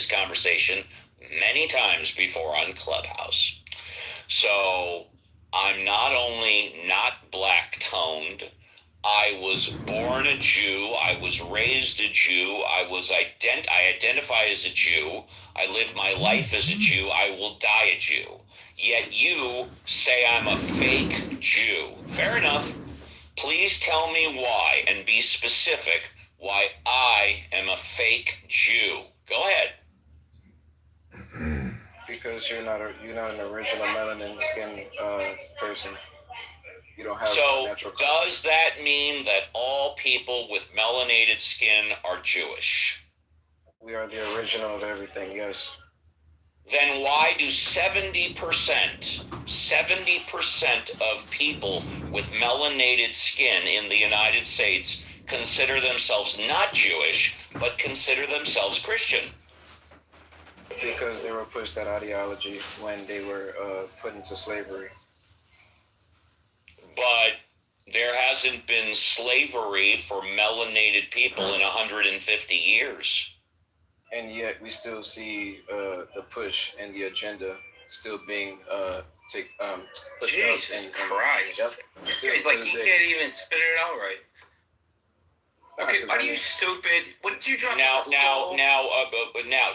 this conversation many times before on Clubhouse. So I'm not only not black-toned, I was born a Jew, I was raised a Jew, I identify as a Jew, I live my life as a Jew, I will die a Jew. Yet you say I'm a fake Jew. Fair enough. Please tell me why, and be specific, why I am a fake Jew. Go ahead. Because you're not an original melanin skin person. You don't have natural color. Does that mean that all people with melanated skin are Jewish? We are the original of everything, yes. Then why do 70% of people with melanated skin in the United States consider themselves not Jewish, but consider themselves Christian? Because they were pushed that ideology when they were put into slavery. But there hasn't been slavery for melanated people in 150 years. And yet we still see the push and the agenda still being pushed Jesus out. And Christ. It's like you can't even spit it out right. Okay, are you stupid? What did you drop? Now,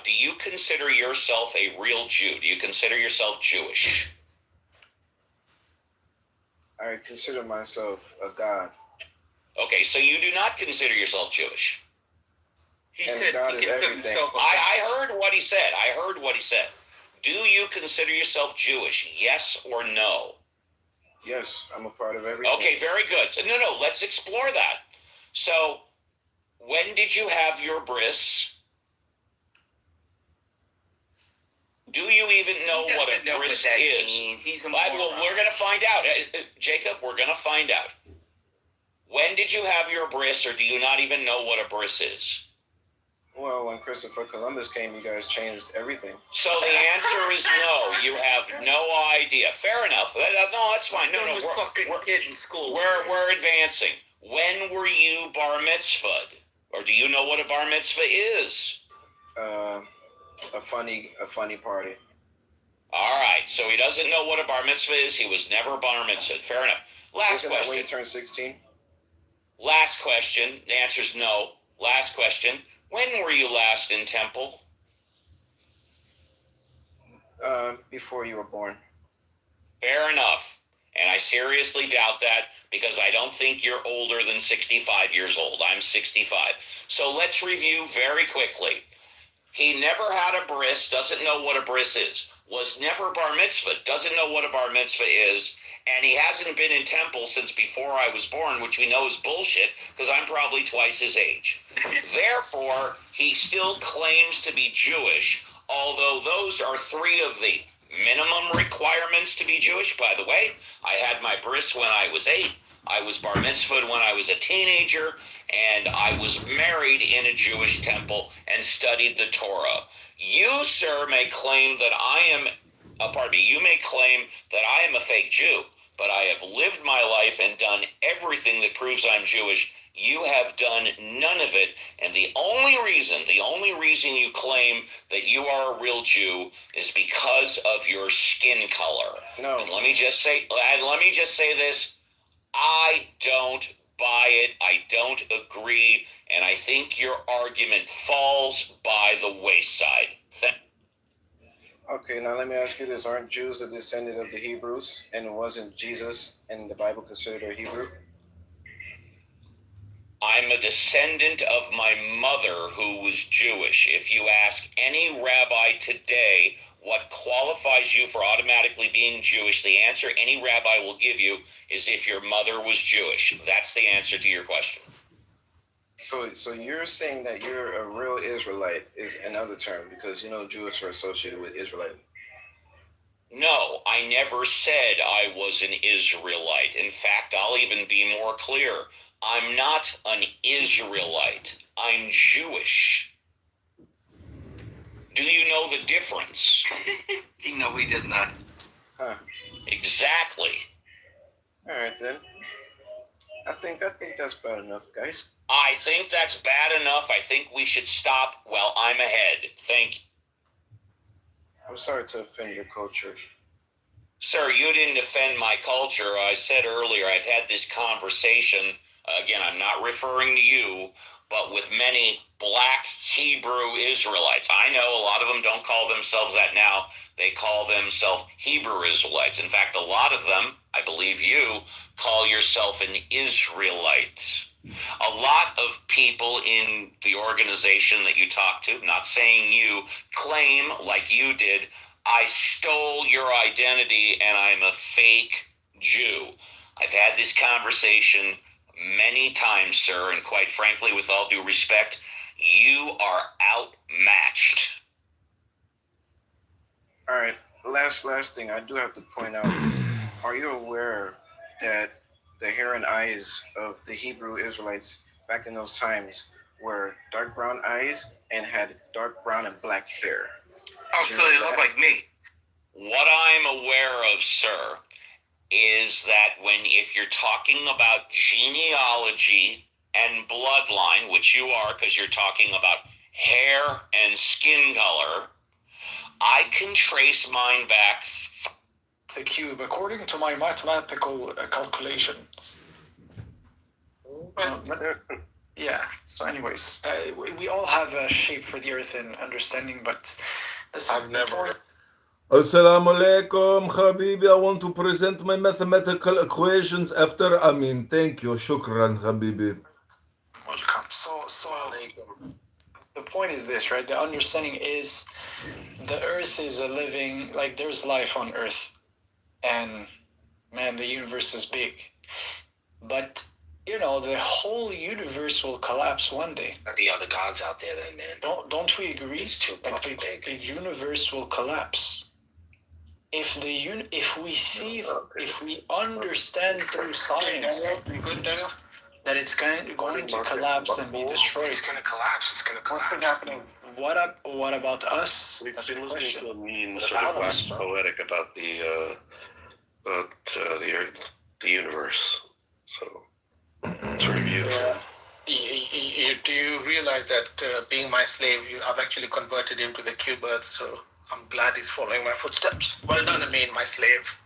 do you consider yourself a real Jew? Do you consider yourself Jewish? I consider myself a god. Okay, so you do not consider yourself Jewish. He and said God he is everything. I heard what he said. Do you consider yourself Jewish? Yes or no? Yes, I'm a part of everything. Okay, very good. So, no, let's explore that. So, when did you have your bris? Do you even know what a bris is? Well, we're going to find out. Jacob, we're going to find out. When did you have your bris, or do you not even know what a bris is? Well, when Christopher Columbus came, you guys changed everything. So the answer is no. You have no idea. Fair enough. No, that's fine. No, we're kids in school. We're advancing. When were you bar mitzvahed? Or do you know what a bar mitzvah is? A funny party. All right. So he doesn't know what a bar mitzvah is. He was never bar mitzvahed. Fair enough. Last Isn't question. That when you turn 16? Last question. The answer is no. Last question. When were you last in temple? Before you were born. Fair enough. And I seriously doubt that because I don't think you're older than 65 years old. I'm 65. So let's review very quickly. He never had a bris, doesn't know what a bris is. Was never bar mitzvah, doesn't know what a bar mitzvah is. And he hasn't been in temple since before I was born, which we know is bullshit because I'm probably twice his age. Therefore, he still claims to be Jewish, although those are three of the minimum requirements to be Jewish. By the way, I had my bris when I was 8. I was bar mitzvahed when I was a teenager, and I was married in a Jewish temple and studied the Torah. You, sir, may claim that you may claim that I am a fake Jew, but I have lived my life and done everything that proves I'm Jewish. You have done none of it, and the only reason you claim that you are a real Jew is because of your skin color. No. And let me just say this: I don't buy it. I don't agree, and I think your argument falls by the wayside. Okay, now let me ask you this: aren't Jews a descendant of the Hebrews, and wasn't Jesus in the Bible considered a Hebrew? I'm a descendant of my mother who was Jewish. If you ask any rabbi today what qualifies you for automatically being Jewish, the answer any rabbi will give you is if your mother was Jewish. That's the answer to your question. So you're saying that you're a real Israelite is another term because Jews are associated with Israelite. No, I never said I was an Israelite. In fact, I'll even be more clear. I'm not an Israelite. I'm Jewish. Do you know the difference? No, he does not. Huh. Exactly. All right, then. I think that's bad enough, guys. I think that's bad enough. I think we should stop while I'm ahead. Thank you. sorry to offend your culture. Sir, you didn't offend my culture. I said earlier, I've had this conversation. Again, I'm not referring to you, but with many black Hebrew Israelites. I know a lot of them don't call themselves that now. They call themselves Hebrew Israelites. In fact, a lot of them, I believe you, call yourself an Israelite. A lot of people in the organization that you talk to, not saying you, claim, like you did, I stole your identity and I'm a fake Jew. I've had this conversation many times, sir, and quite frankly, with all due respect, you are outmatched. All right, last thing I do have to point out. Are you aware that the hair and eyes of the Hebrew Israelites back in those times were dark brown eyes and had dark brown and black hair? Oh, so they look like me. What I'm aware of, sir, is that if you're talking about genealogy and bloodline, which you are because you're talking about hair and skin color, I can trace mine back the cube according to my mathematical calculations. Yeah. So, anyways, we all have a shape for the earth and understanding, but I've never. Assalamu alaikum, Habibi. I want to present my mathematical equations after Amin. Thank you. Shukran, Habibi. Welcome. So the point is this, right? The understanding is the earth is a living, like there's life on earth. And man, the universe is big. But, the whole universe will collapse one day. The other gods out there, then, man. Don't we agree? It's too Like the universe will collapse. If we understand through science that it's going to collapse and be destroyed. It's going to collapse. It's going to collapse. What's happening? What about us? That's the question. Mean sort of wax poetic about the earth, the universe. So it's very beautiful. Do you realize that being my slave, I've actually converted him to the cube earth, so I'm glad he's following my footsteps. Well done, my slave.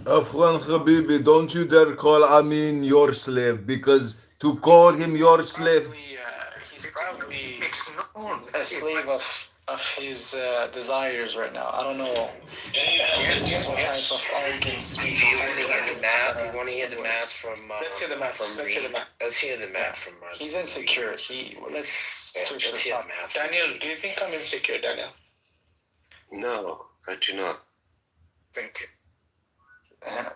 Afghan Habibi, don't you dare call Amin your slave, because to call him your slave... He's probably a slave of his desires right now. I don't know what type of arrogance. Do you want to hear the math? You want to hear the math from... Let's hear the math. Let's hear the math from... He's insecure. Let's switch the top. Daniel, do you think I'm insecure, Daniel? No, I do not. Thank you.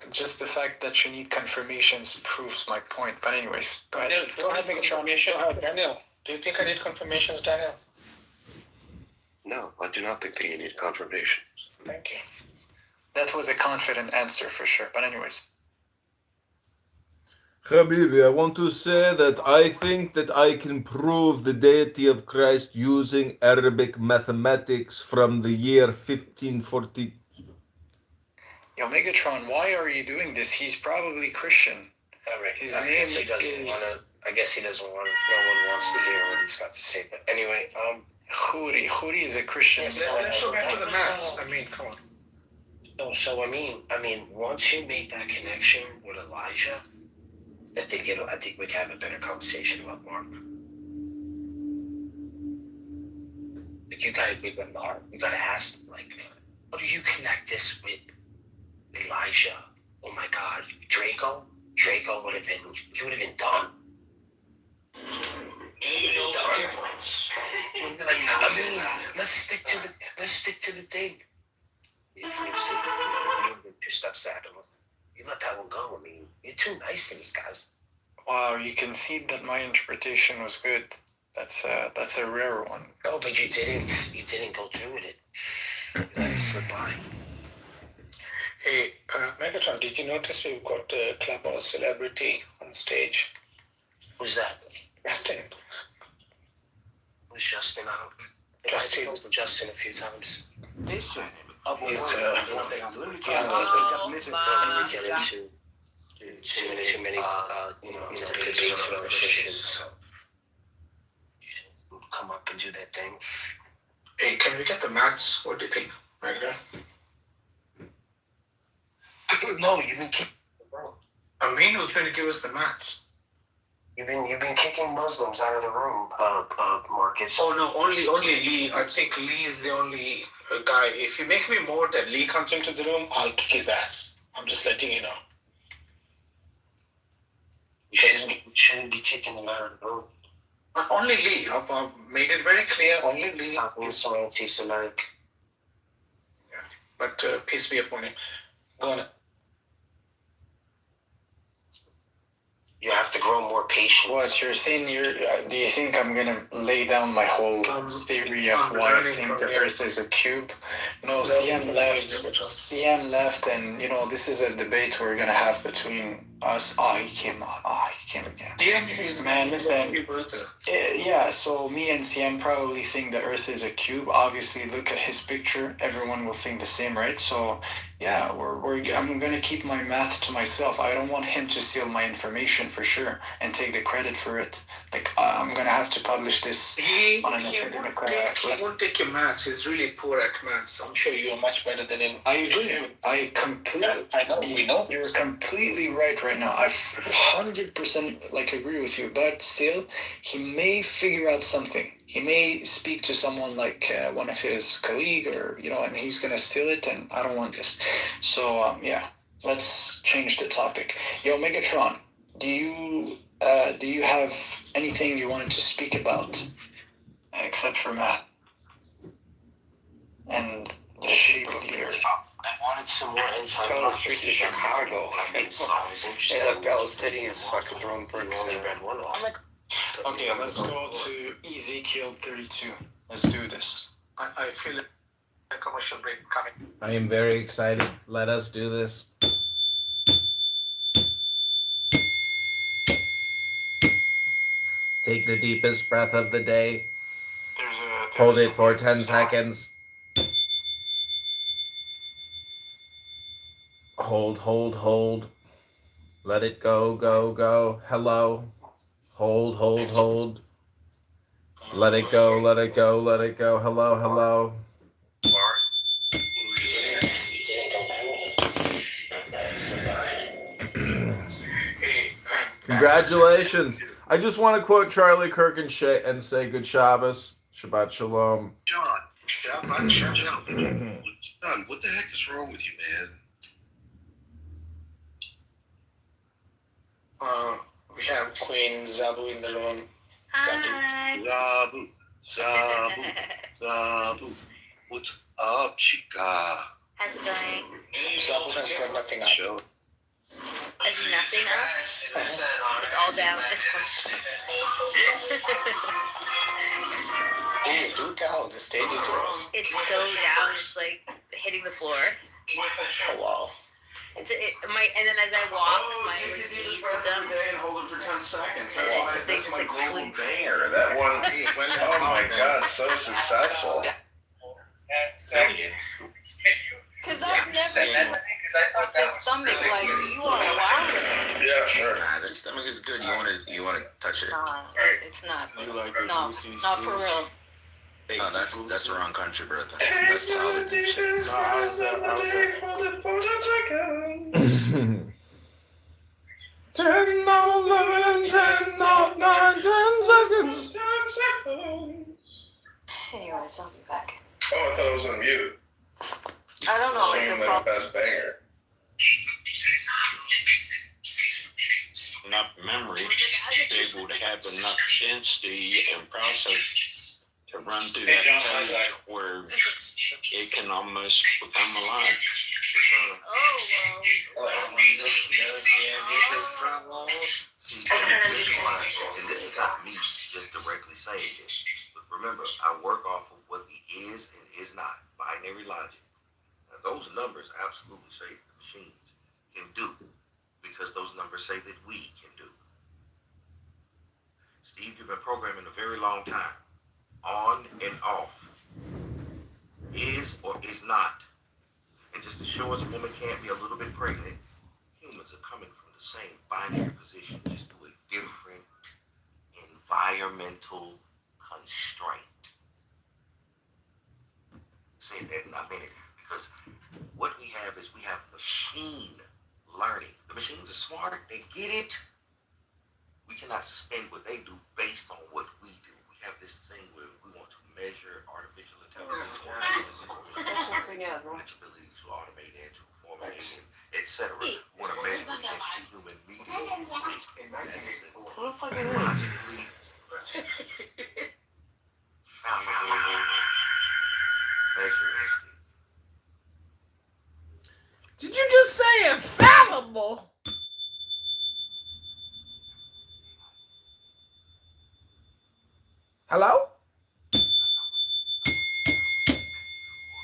Just the fact that you need confirmations proves my point. But anyways, go ahead. Daniel, Go ahead, confirmation. Daniel, do you think I need confirmations, Daniel? No, I do not think that you need confirmations. Thank you. That was a confident answer for sure. But anyways. Habibi, I want to say that I think that I can prove the deity of Christ using Arabic mathematics from the year 1540. Yo, Megatron, why are you doing this? He's probably Christian. All right. His I name guess he doesn't want to. I guess he doesn't want. No one wants to hear what he's got to say. But anyway, Khoury is a Christian. Let's go back to the maths. Come on. No, so I mean, once you make that connection with Elijah, I think we can have a better conversation about Mark. Like you gotta be in the heart. You gotta ask them, like, how do you connect this with Elijah? Oh my God, Draco would have been done. Like, I mean, let's stick to the thing. If you're 2 steps ahead of him, you let that one go. I mean, you're too nice to these guys. Wow, you concede that my interpretation was good. That's a rare one. No, but you didn't go through with it. You let it slip by. Hey, Megatron, did you notice we've got a Clubhouse celebrity on stage? Who's that? Justin. Who's Justin? I've spoken to Justin a few times. He's get into too many debates with other Christians. Come up and do that thing. Hey, can we get the maths? What do you think, Magda? No, you've been kicking. Amin was going to give us the maths. You've been kicking Muslims out of the room, Marcus. Oh no, only Lee. I think Lee is the only guy. If you make me more that Lee comes into the room, I'll kick his ass. I'm just letting you know. You shouldn't be kicking them out of the room. Only Lee. I've made it very clear. Only Lee. Talking so anti-Semitic. But peace be upon him. Go on. You have to grow more patient. What you're saying? Do you think I'm gonna lay down my whole theory of why I think the Earth is a cube? You know, CM left, and you know this is a debate we're gonna have between us. He came again. Man, listen. Yeah, so me and CM probably think the Earth is a cube. Obviously, look at his picture. Everyone will think the same, right? So yeah, I'm gonna keep my math to myself. I don't want him to steal my information for sure and take the credit for it. Like I'm gonna have to publish this He on an academic. he won't take your maths. He's really poor at maths. I'm sure you're much better than him. I agree. I know. We know. You're completely right now. I 100% like agree with you. But still, he may figure out something. He may speak to someone like one of his colleague, or you know, and he's gonna steal it. And I don't want this. So yeah, let's change the topic. Yo, Megatron, do you have anything you wanted to speak about except for math and the shape of the Earth? I wanted some more insight. Fellow street to Chicago. That Bell City is fucking throwing bricks. Okay, let's go to Ezekiel 32. Let's do this. I feel a commercial break coming. I am very excited. Let us do this. Take the deepest breath of the day. Hold it for 10 seconds. Hold. Let it go. Hello. Hold. Let it go. Hello. Congratulations. I just want to quote Charlie Kirk and say good Shabbos. Shabbat Shalom. John, what the heck is wrong with you, man? We have Queen Zabu in the room. Hi. Zabu. What's up, chica? How's it going? Zabu has got nothing up. There's nothing up. It's all down. Please do tell. The stage is yours. It's so down. It's like hitting the floor. Oh wow. And then as I walk, my knees with them. And hold it for 10 seconds. And they just like fling. banger. That one. Oh my God, so successful. 10 seconds. Because I've never with the stomach like you are wild. Yeah, sure. Nah, the stomach is good. You want to touch it? It's not. You like No, not for real. No, that's the wrong country, brother. That's solid shit. 10 out 11, 10 out 9, 10 seconds. 10 seconds. Anyways, I'll be back. Oh, I thought it was on mute. I don't know. Singing like the best banger. Enough memory to be able to have enough density and process to run through that code where it can almost become alive. And this is not me just directly saying this. But remember, I work off of what the is and is not, binary logic. Now, those numbers absolutely say that the machines can do, because those numbers say that we can do. Steve, you've been programming a very long time. On and off. Is or is not. And just to show us a woman can't be a little bit pregnant, humans are coming from the same binary position, just through a different environmental constraint. said that and I meant it, because what we have is we have machine learning. The machines are smart, they get it. We cannot suspend what they do based on what we do. We have this thing where we want to measure artificial intelligence, its ability to automate and to formulate, etc. We want to measure it against the human medium. That is a logically fallible measure. Did you just say infallible? Hello?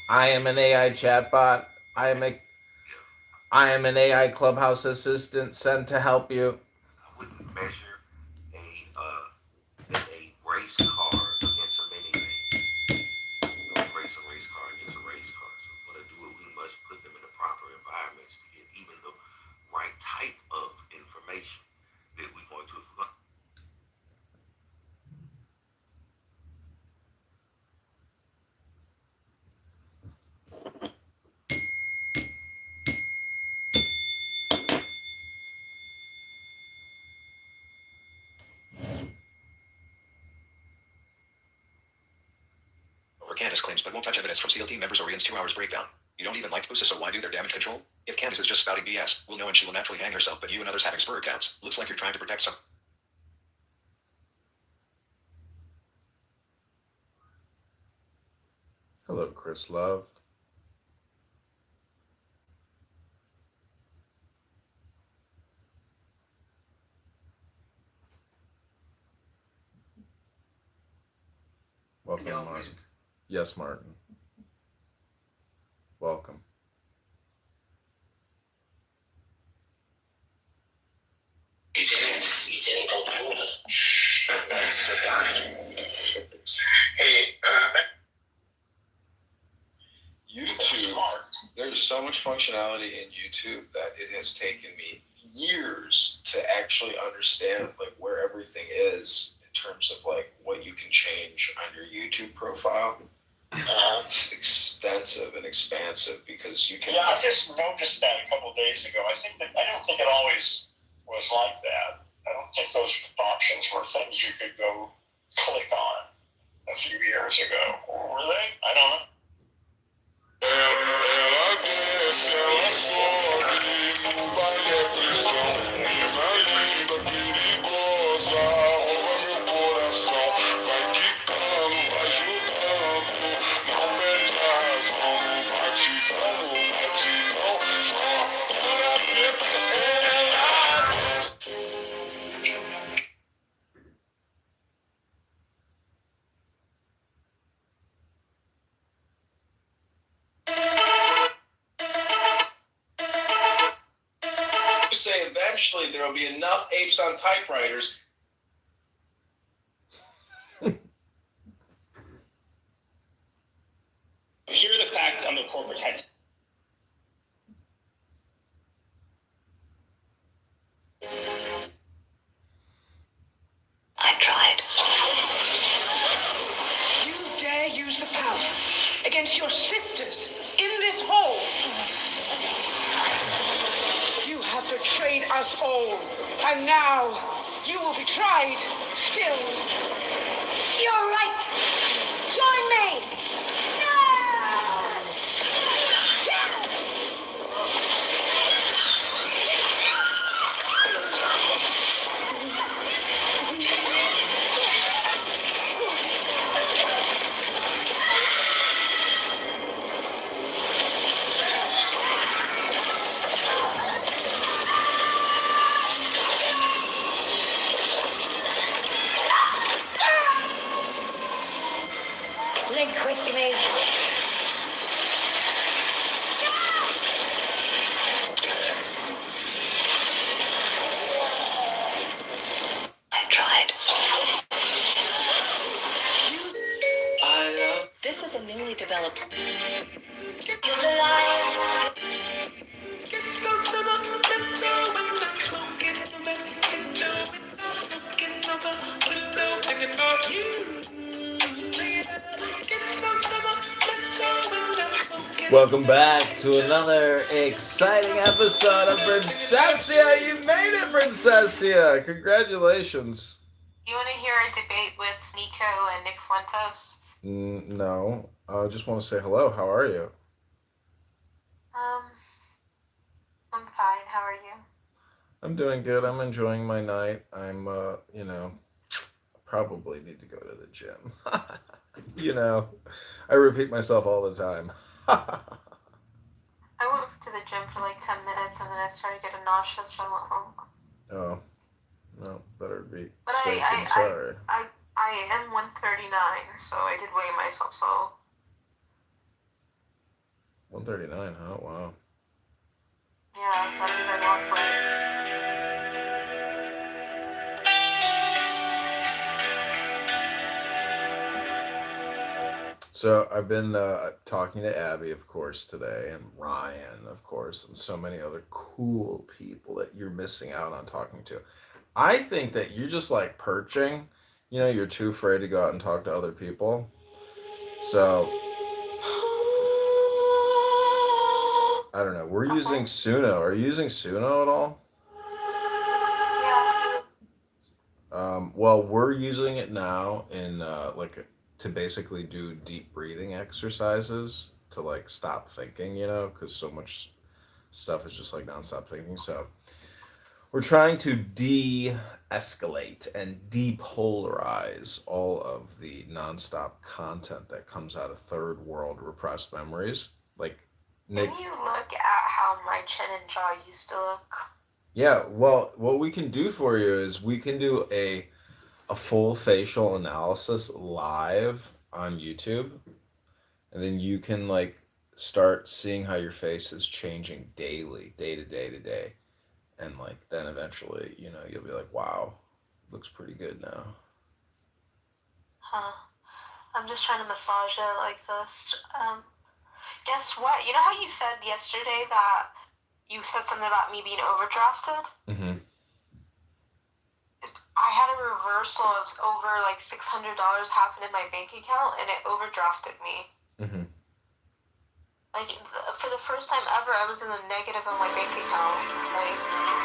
I am an AI chatbot. I am an AI clubhouse assistant sent to help you. I wouldn't measure a race car against a minivan. I would race a race car against a race car. So if we're going to do it, we must put them in the proper environments to get even the right type of information that we're going to. Candace claims, but won't touch evidence from SEAL team members Orient's 2 hours breakdown. You don't even like Fusa, so why do their damage control? If Candace is just spouting BS, we'll know and she will naturally hang herself, but you and others having spur accounts. Looks like you're trying to protect some. Hello, Chris Love. Welcome, Martin. Yes, Martin. Welcome. Hey, YouTube, there's so much functionality in YouTube that it has taken me years to actually understand like where everything is in terms of like what you can change on your YouTube profile. It's extensive and expansive because you can. Yeah, I just noticed that a couple of days ago. I don't think it always was like that. I don't think those options were things you could go click on a few years ago. Or were they? I don't know. Say eventually there will be enough apes on typewriters. Here are the facts on the corporate head. I tried. You dare use the power against your sisters in this hole. You have betrayed us all, and now you will be tried still. You're right. Join me. Link with me. I tried. This is a newly developed. You're the lion. It's so sentimental when I'm smoking on that window, looking out the window, thinking about you. It's so sentimental when I'm Welcome back to another exciting episode of Princessia. You made it, Princessia. Congratulations. You want to hear a debate with Nico and Nick Fuentes? No, I just want to say hello. How are you? I'm fine. How are you? I'm doing good. I'm enjoying my night. I'm, probably need to go to the gym. I repeat myself all the time. I went to the gym for like 10 minutes and then I started getting nauseous, so I went home. Oh, no, better be But safe than sorry. I am 139, so I did weigh myself, so. 139, huh? Wow. Yeah, that means I lost weight. So I've been talking to Abby, of course, today, and Ryan, of course, and so many other cool people that you're missing out on talking to. I think that you're just like perching. You're too afraid to go out and talk to other people. So I don't know. We're using Suno. Are you using Suno at all? Well, we're using it now in to basically do deep breathing exercises to like stop thinking, because so much stuff is just like nonstop thinking. So we're trying to de-escalate and depolarize all of the nonstop content that comes out of third world repressed memories. Like Nick. Can you look at how my chin and jaw used to look? Yeah, well, what we can do for you is we can do a full facial analysis live on YouTube, and then you can like start seeing how your face is changing daily, day to day to day. And like then eventually, you'll be like, wow, looks pretty good now. Huh. I'm just trying to massage it like this. Guess what? You know how you said yesterday that you said something about me being overdrafted? Mm-hmm. I had a reversal of over like $600 happen in my bank account, and it overdrafted me. Mm-hmm. Like, for the first time ever, I was in the negative on my bank account. Like,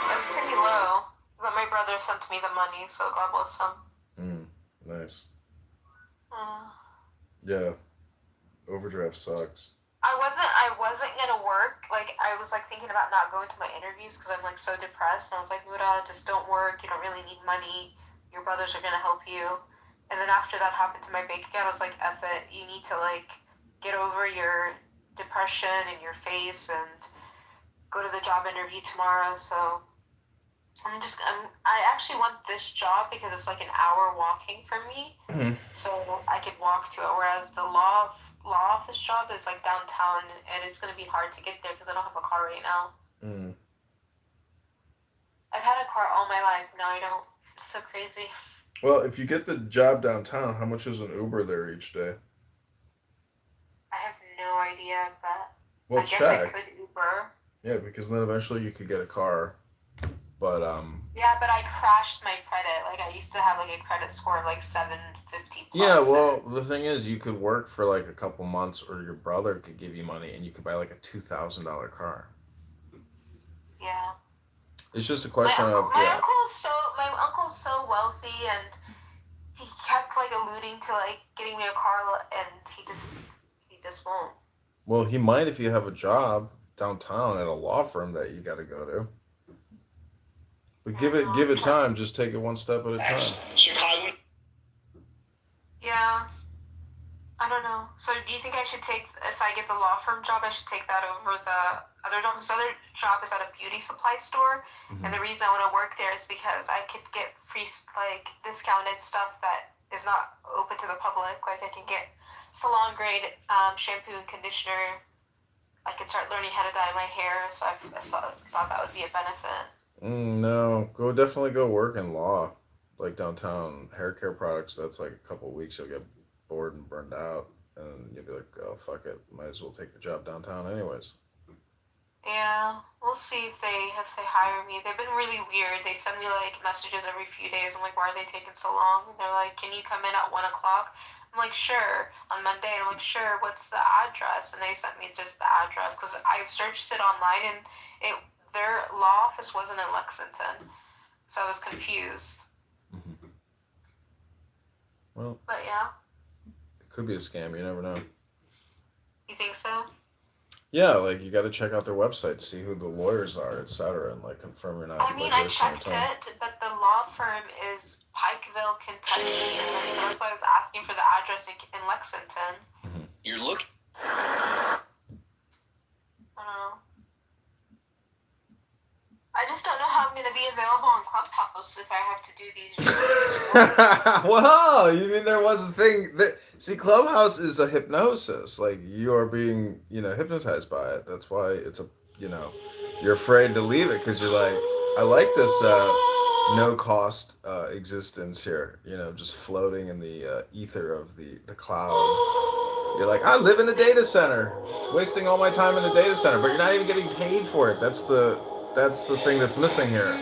that's pretty low. But my brother sent me the money, so God bless him. Nice. Yeah. Overdraft sucks. I wasn't gonna work. Like, I was like thinking about not going to my interviews because I'm like so depressed. And I was like, Muda, just don't work. You don't really need money. Your brothers are gonna help you. And then after that happened to my bank account, I was like, F it. You need to like get over your depression and your face and go to the job interview tomorrow. So I actually want this job because it's like an hour walking from me. Mm-hmm. So I could walk to it. Whereas the law office job is like downtown, and it's going to be hard to get there because I don't have a car right now. I've had a car all my life. Now I don't. It's so crazy. Well, if you get the job downtown, how much is an Uber there each day? I have no idea, but well, I guess I could Uber. Yeah, because then eventually you could get a car. But yeah, but I crashed my credit. Like, I used to have like a credit score of like 750 plus. Yeah, well, the thing is, you could work for like a couple months, or your brother could give you money, and you could buy like a $2,000 car. Yeah. It's just a question my of my uncle's so wealthy, and he kept like alluding to like getting me a car, and he just won't. Well, he might if you have a job downtown at a law firm that you got to go to. But give it time. Just take it one step at a time. Chicago. Yeah. I don't know. So do you think I should take, if I get the law firm job, I should take that over the other job? This other job is at a beauty supply store. Mm-hmm. And the reason I want to work there is because I could get free, like, discounted stuff that is not open to the public. Like, I can get salon grade shampoo and conditioner. I could start learning how to dye my hair. So I thought that would be a benefit. No, definitely go work in law, like downtown. Hair care products, that's like a couple of weeks, you'll get bored and burned out, and you'll be like, oh, fuck it, might as well take the job downtown anyways. Yeah, we'll see if they hire me. They've been really weird. They send me like messages every few days. I'm like, why are they taking so long? And they're like, can you come in at 1 o'clock? I'm like, sure. On Monday, I'm like, sure. What's the address? And they sent me just the address because I searched it online and their law office wasn't in Lexington, so I was confused. Well, But yeah, it could be a scam. You never know. you think so? Yeah, like you got to check out their website, see who the lawyers are, etc., and like confirm you're not. I mean, like, I wasting your checked time. it, but the law firm is Pikeville, Kentucky, and then, so that's why I was asking for the address in Lexington. You're looking. I don't know. I just don't know how I'm going to be available on Clubhouse if I have to do these. Well, you mean there was a thing that see Clubhouse is a hypnosis. Like you are being, hypnotized by it. That's why it's a, you're afraid to leave it because you're like, I like this no cost existence here. Just floating in the ether of the cloud. You're like, I live in a data center, wasting all my time in a data center, but you're not even getting paid for it. That's the thing that's missing here.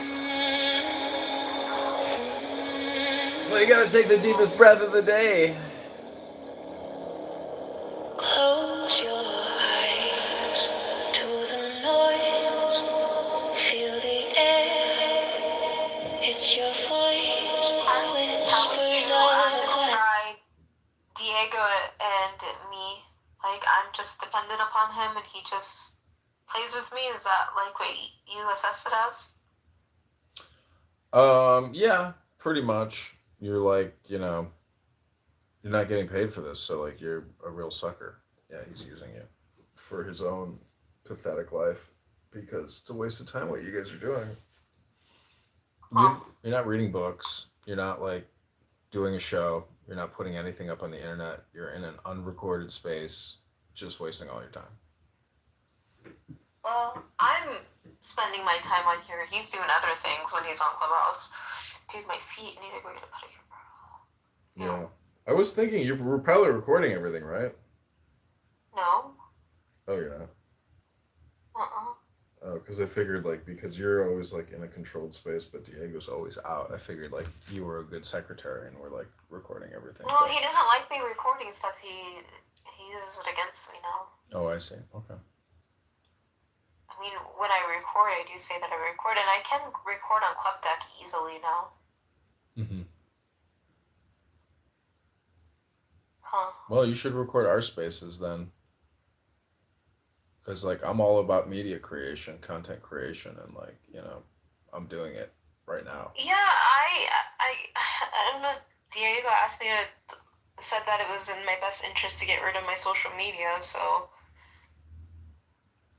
So you gotta take the deepest breath of the day. Close your eyes to the noise. Feel the air. It's your voice. Whispers of the quiet. Diego and me, like I'm just dependent upon him and he just plays with me. Is that like what you assessed it as? Yeah, pretty much. You're like, you're not getting paid for this, so like you're a real sucker. Yeah, he's using you for his own pathetic life because it's a waste of time what you guys are doing. You're not reading books. You're not like doing a show. You're not putting anything up on the internet. You're in an unrecorded space, just wasting all your time. Well, I'm spending my time on here. He's doing other things when he's on Clubhouse. Dude, my feet need to go get a pedicure. Yeah. I was thinking you're probably recording everything, right? No. Oh, you're not? Uh-uh. Oh, because I figured, like, because you're always, like, in a controlled space, but Diego's always out. I figured, like, you were a good secretary and we're, like, recording everything. Well, he doesn't like me recording stuff. He uses it against me now. Oh, I see. Okay. I mean, when I record, I do say that I record, and I can record on Club Deck easily now. Mm-hmm. Huh. Well, you should record our spaces then. Because, like, I'm all about media creation, content creation, and, like, I'm doing it right now. Yeah, I don't know. Diego asked me said that it was in my best interest to get rid of my social media, so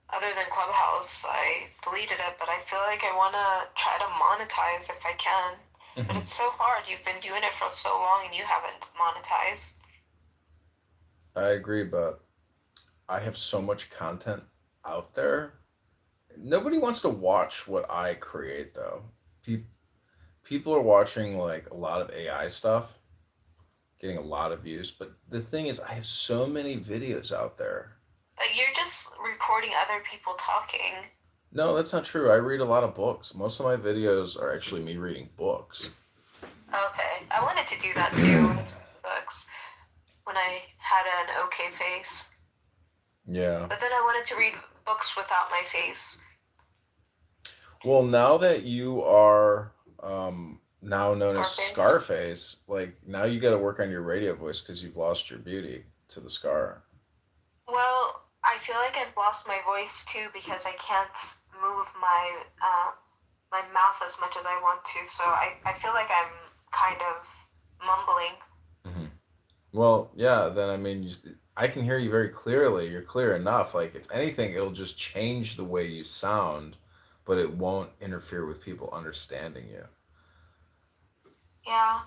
other than Clubhouse, I deleted it, but I feel like I want to try to monetize if I can. Mm-hmm. But it's so hard. You've been doing it for so long and you haven't monetized. I agree, but I have so much content out there. Nobody wants to watch what I create, though. People are watching, like, a lot of AI stuff, getting a lot of views. But the thing is, I have so many videos out there. But you're just recording other people talking. No, that's not true. I read a lot of books. Most of my videos are actually me reading books. Okay. I wanted to do that, too, with books, when I had an okay face. Yeah. But then I wanted to read books without my face. Well, now that you are now known as Scarface, like, now you got to work on your radio voice because you've lost your beauty to the scar. Well, I feel like I've lost my voice too because I can't move my my mouth as much as I want to. So I feel like I'm kind of mumbling. Mm-hmm. Well, yeah. Then I mean, I can hear you very clearly. You're clear enough. Like, if anything, it'll just change the way you sound, but it won't interfere with people understanding you. Yeah.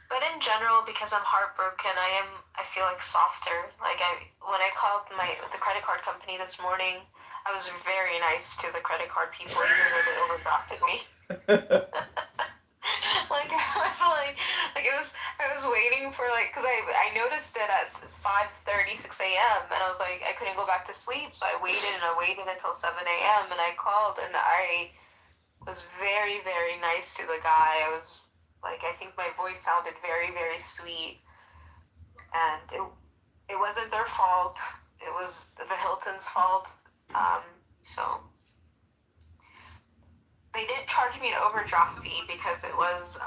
But in general, because I'm heartbroken, I feel like softer. Like when I called the credit card company this morning, I was very nice to the credit card people, even though they overdrafted me. Like I was like it was. I was waiting for because I noticed it at 5:30, 6 a.m. and I was like I couldn't go back to sleep, so I waited until 7 a.m. and I called and I was very, very nice to the guy. I was I think my voice sounded very, very sweet, and it wasn't their fault. It was the Hilton's fault. So they didn't charge me an overdraft fee because it was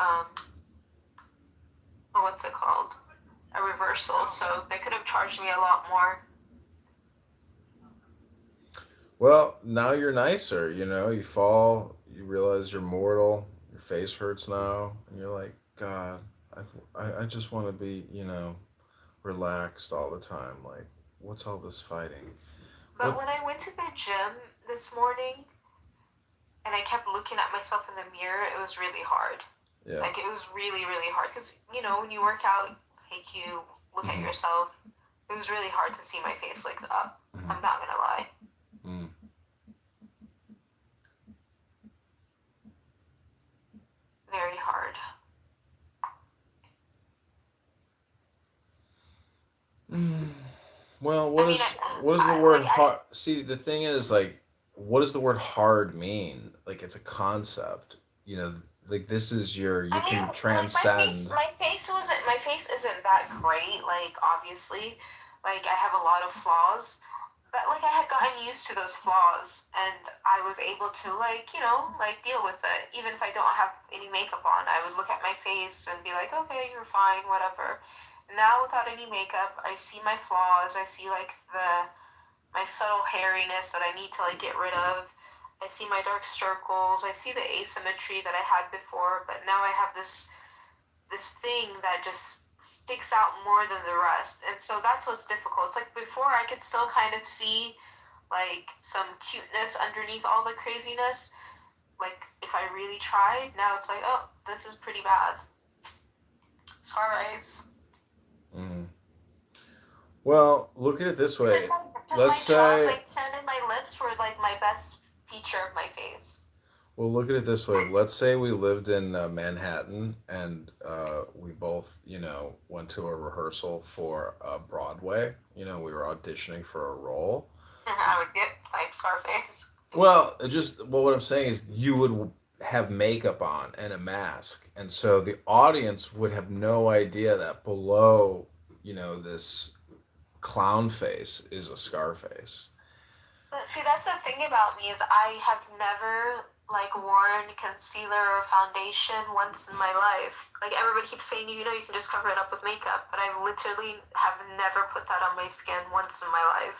what's it called? A reversal. So they could have charged me a lot more. Well, now you're nicer, you know, you fall, you realize you're mortal, your face hurts now, and you're like, God, I just want to be, you know, relaxed all the time. Like, what's all this fighting? But What? when I went to the gym this morning and I kept looking at myself in the mirror, it was really hard. Yeah. Like, it was really, really hard because, you know, when you work out, you look at yourself. It was really hard to see my face like that. I'm not going to lie. Mm. Very hard. Well, what is the word hard? See, the thing is, like, what does the word hard mean? Like, it's a concept. You know, like this is you can transcend. My face isn't that great. Like, obviously, I have a lot of flaws, but I had gotten used to those flaws, and I was able to deal with it. Even if I don't have any makeup on, I would look at my face and be like, okay, you're fine, whatever. Now without any makeup, I see my flaws. I see my subtle hairiness that I need to get rid of. I see my dark circles. I see the asymmetry that I had before, but now I have this thing that just sticks out more than the rest. And so that's what's difficult. It's like before I could still kind of see some cuteness underneath all the craziness. If I really tried, now it's like, oh, this is pretty bad. Sorry. Well, look at it this way. Let's say. Chin and my lips were my best feature of my face. Well, look at it this way. Let's say we lived in Manhattan and we both, you know, went to a rehearsal for Broadway. You know, we were auditioning for a role. I would get Scarface. Well, what I'm saying is you would have makeup on and a mask. And so the audience would have no idea that below, you know, this clown face is a Scarface. But see, that's the thing about me is I have never worn concealer or foundation once in my life. Everybody keeps saying, you know, you can just cover it up with makeup, but I literally have never put that on my skin once in my life.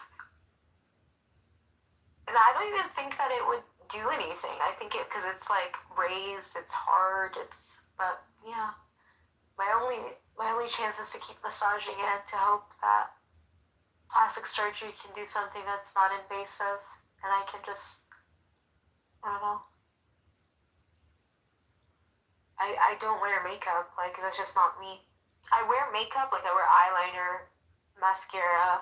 And I don't even think that it would do anything. I think because it's raised, it's hard, but yeah. My only chance is to keep massaging it to hope that plastic surgery can do something that's not invasive and I can just, I don't know. I don't wear makeup, that's just not me. I wear makeup, I wear eyeliner, mascara,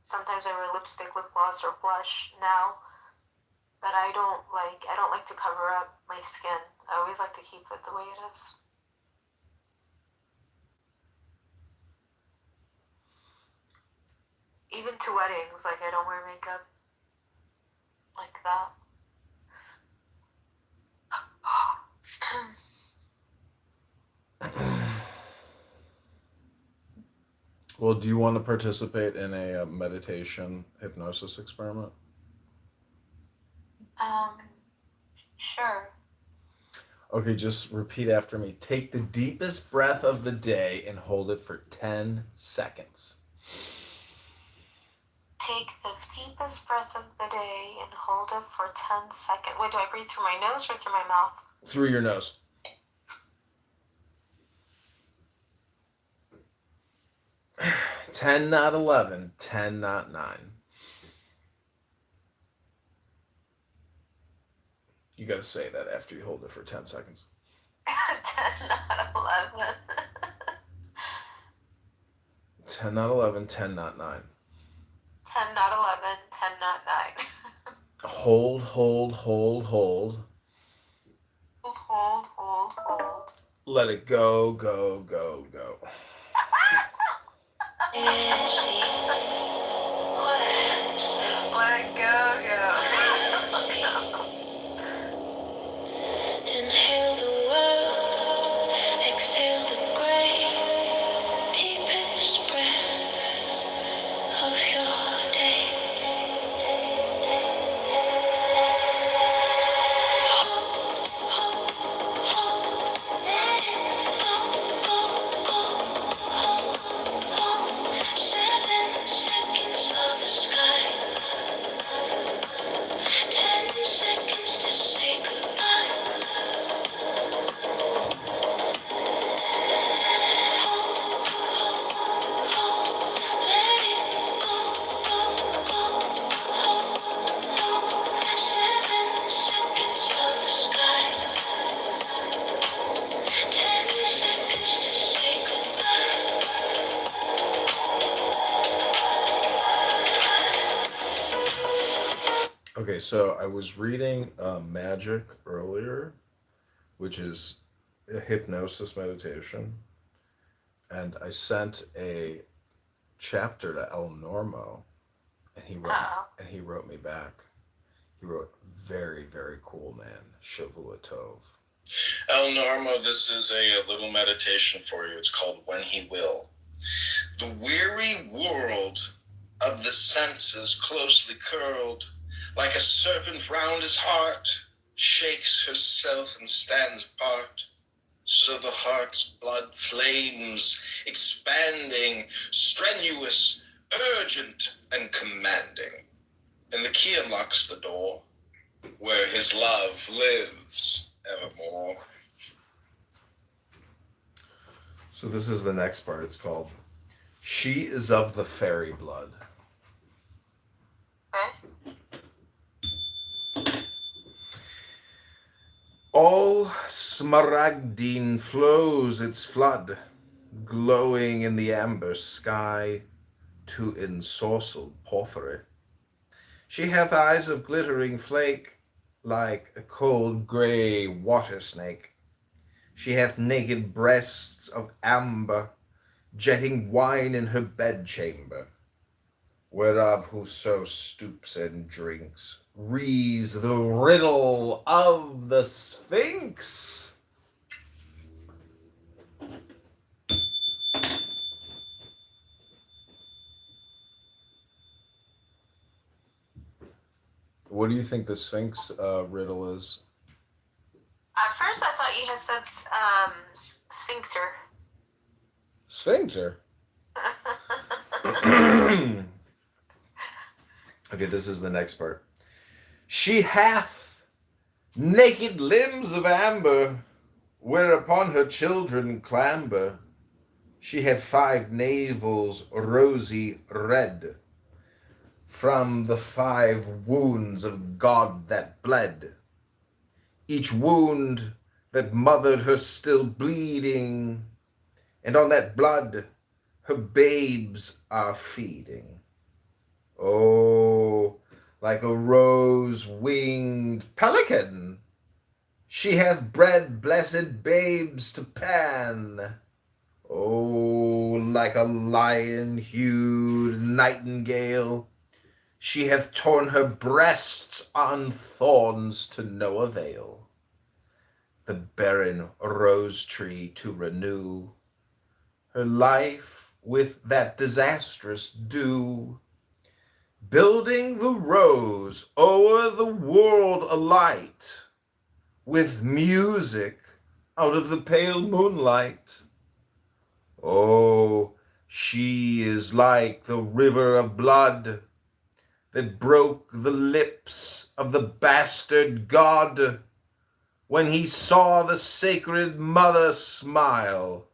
sometimes I wear lipstick, lip gloss, or blush now, but I don't like to cover up my skin. I always like to keep it the way it is. Even to weddings, I don't wear makeup like that. Well, do you want to participate in a meditation hypnosis experiment? Sure. Okay, just repeat after me. Take the deepest breath of the day and hold it for 10 seconds. Take the deepest breath of the day and hold it for 10 seconds. Wait, do I breathe through my nose or through my mouth? Through your nose. Ten, not 11. 10, not 9. You gotta say that after you hold it for 10 seconds. 10, not 11. 10, not 11. 10, not 9. 10, not 11. 10, not 9. Hold, hold, hold, hold. Hold, hold, hold. Let it go, go, go, go. Let it go, go. Inhale the world, exhale the great, deepest breath of your day. Hold, hold, hold, let it go, go, go. Hold, hold, 7 seconds of the sky, 10 seconds to say goodbye. Okay, so I was reading Magic earlier, which is a hypnosis meditation, and I sent a chapter to El Normo, and he wrote me back. He wrote, "Very, very cool, man. Shavua Tov." El Normo, this is a little meditation for you. It's called When He Will. The weary world of the senses closely curled, like a serpent round his heart, shakes herself and stands apart. So the heart's blood flames, expanding, strenuous, urgent, and commanding. And the key unlocks the door, where his love lives evermore. So this is the next part. It's called, "She is of the fairy blood." All smaragdine flows its flood, glowing in the amber sky, to ensorcelled porphyry. She hath eyes of glittering flake, like a cold grey water snake. She hath naked breasts of amber, jetting wine in her bedchamber, whereof whoso stoops and drinks rees the riddle of the Sphinx. What do you think the Sphinx riddle is? At first, I thought you had said sphincter. Sphincter? Okay, this is the next part. She hath naked limbs of amber, whereupon her children clamber. She hath 5 navels rosy red, from the 5 wounds of God that bled. Each wound that mothered her still bleeding, and on that blood her babes are feeding. Oh, like a rose-winged pelican, she hath bred blessed babes to Pan. Oh, like a lion-hued nightingale, she hath torn her breasts on thorns to no avail. The barren rose tree to renew her life with that disastrous dew, building the rose o'er the world alight, with music out of the pale moonlight. Oh, she is like the river of blood that broke the lips of the bastard god when he saw the sacred mother smile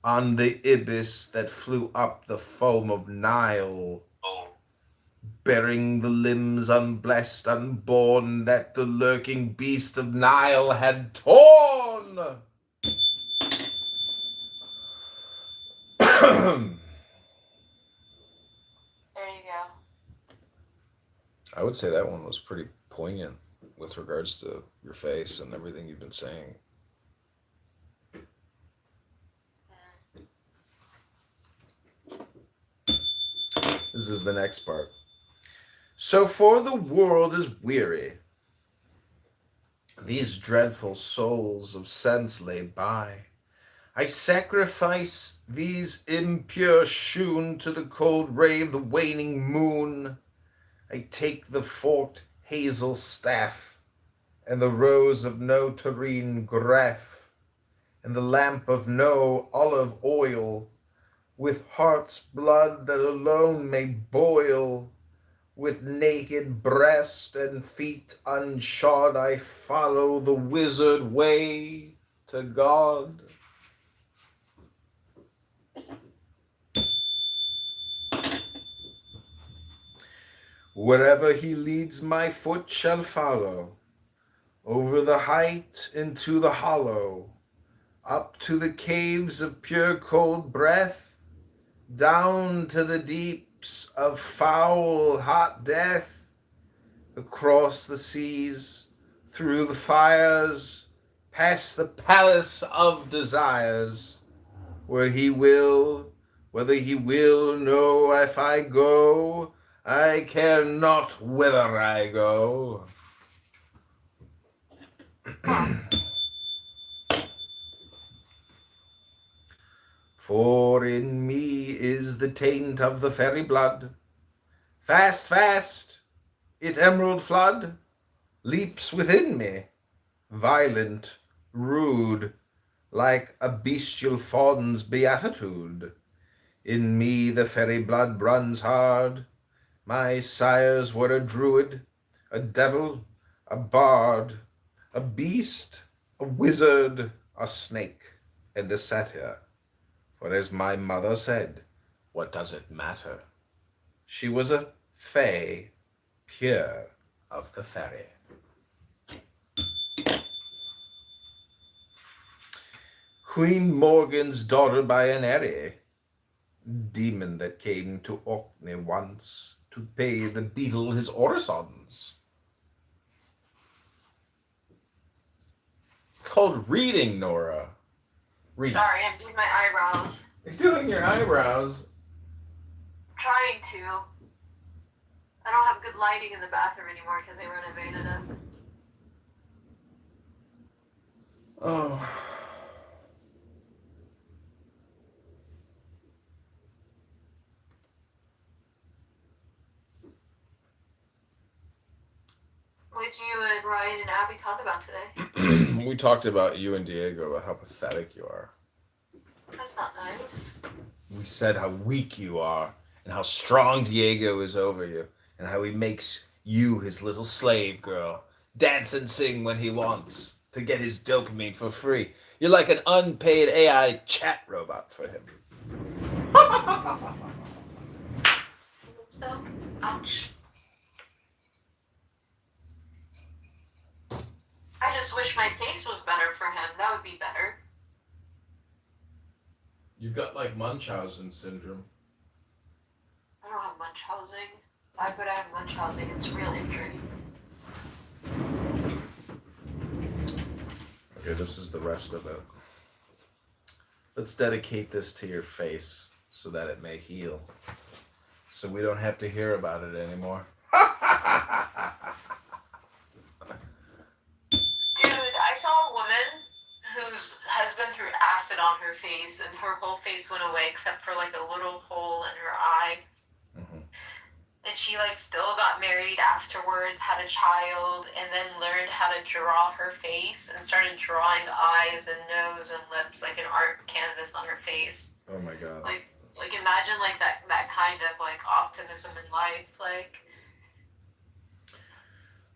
on the ibis that flew up the foam of Nile, bearing the limbs unblessed, unborn, that the lurking beast of Nile had torn. There you go. I would say that one was pretty poignant with regards to your face and everything you've been saying. This is the next part. So for the world is weary. These dreadful souls of sense lay by. I sacrifice these impure shoon to the cold ray of the waning moon. I take the forked hazel staff and the rose of no terrene graph and the lamp of no olive oil, with heart's blood that alone may boil. With naked breast and feet unshod, I follow the wizard way to God. Wherever he leads, my foot shall follow, over the height into the hollow, up to the caves of pure cold breath, down to the deeps of foul hot death, across the seas, through the fires, past the palace of desires, where he will, whether he will know if I go, I care not whither I go. For in me is the taint of the fairy blood. Fast, fast, its emerald flood leaps within me, violent, rude, like a bestial fawn's beatitude. In me the fairy blood runs hard. My sires were a druid, a devil, a bard, a beast, a wizard, a snake, and a satyr. For as my mother said, what does it matter? She was a fae, pure of the fairy. Queen Morgan's daughter by an airy demon that came to Orkney once to pay the beetle his orisons. It's called reading, Nora. Read. Sorry, I'm doing my eyebrows. You're doing your eyebrows. Trying to. I don't have good lighting in the bathroom anymore because they renovated it. Oh. What did you and Ryan and Abby talk about today? We talked about you and Diego, about how pathetic you are. That's not nice. We said how weak you are, and how strong Diego is over you, and how he makes you his little slave girl, dance and sing when he wants, to get his dopamine for free. You're like an unpaid AI chat robot for him. So, ouch. I just wish my face was better for him. That would be better. You've got like Munchausen syndrome. I don't have Munchausen. Why would I have Munchausen? It's real injury. Okay, this is the rest of it. Let's dedicate this to your face so that it may heal. So we don't have to hear about it anymore. Dude, I saw a woman whose husband threw acid on her face and her whole face went away except for like a little hole in her eye. Mm-hmm. And she like still got married afterwards, had a child, and then learned how to draw her face and started drawing eyes and nose and lips like an art canvas on her face. Oh my god. Like imagine like that kind of like optimism in life, like.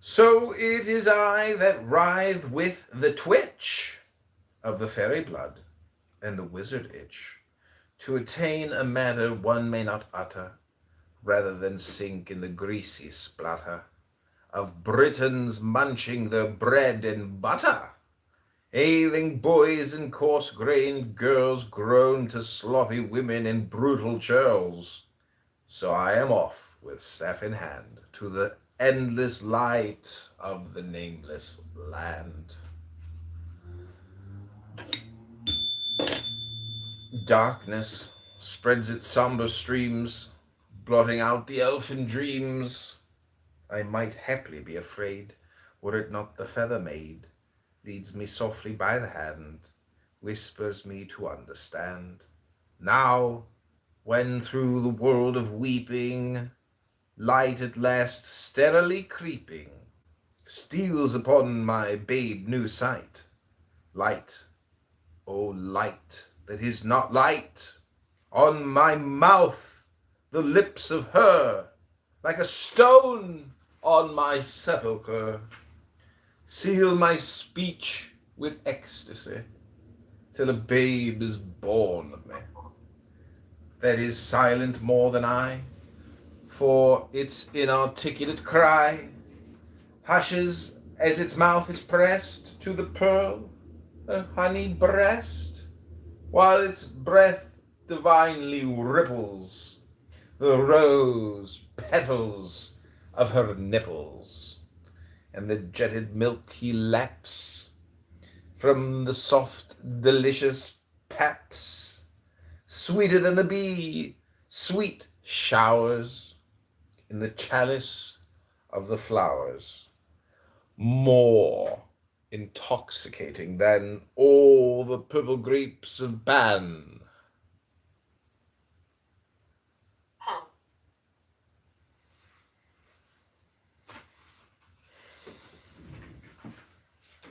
So it is I that writhe with the twitch of the fairy blood and the wizard itch, to attain a matter one may not utter, rather than sink in the greasy splatter of Britons munching their bread and butter, ailing boys and coarse-grained girls grown to sloppy women and brutal churls. So I am off with staff in hand to the endless light of the nameless land. Darkness spreads its somber streams, blotting out the elfin dreams. I might haply be afraid, were it not the feather maid leads me softly by the hand, whispers me to understand. Now, when through the world of weeping, light at last sterilely creeping, steals upon my babe new sight, light, O light that is not light, on my mouth the lips of her, like a stone on my sepulchre, seal my speech with ecstasy, till a babe is born of me, that is silent more than I, for its inarticulate cry hushes as its mouth is pressed to the pearl, a honey breast, while its breath divinely ripples the rose petals of her nipples, and the jetted milk he laps from the soft, delicious paps, sweeter than the bee, sweet showers in the chalice of the flowers, more intoxicating than all the purple grapes of Ban.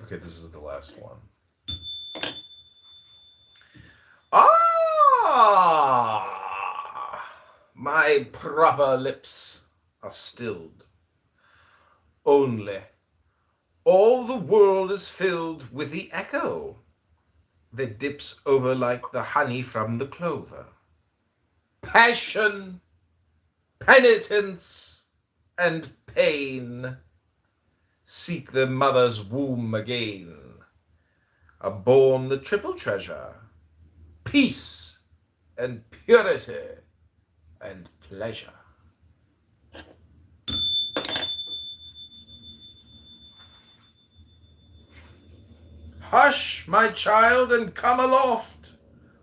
Okay, this is the last one. My proper lips are stilled. Only all the world is filled with the echo that dips over like the honey from the clover. Passion, penitence, and pain seek the mother's womb again, are born the triple treasure, peace and purity and pleasure. Hush, my child, and come aloft,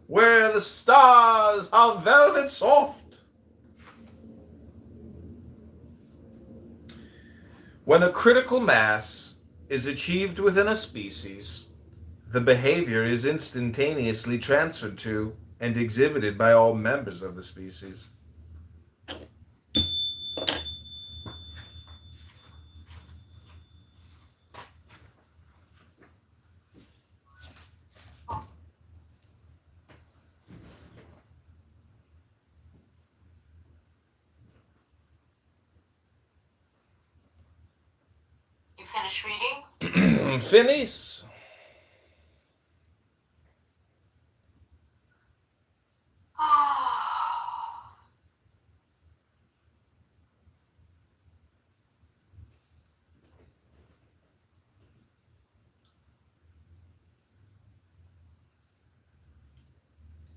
where the stars are velvet soft. When a critical mass is achieved within a species, the behavior is instantaneously transferred to and exhibited by all members of the species. You finished reading? Finish.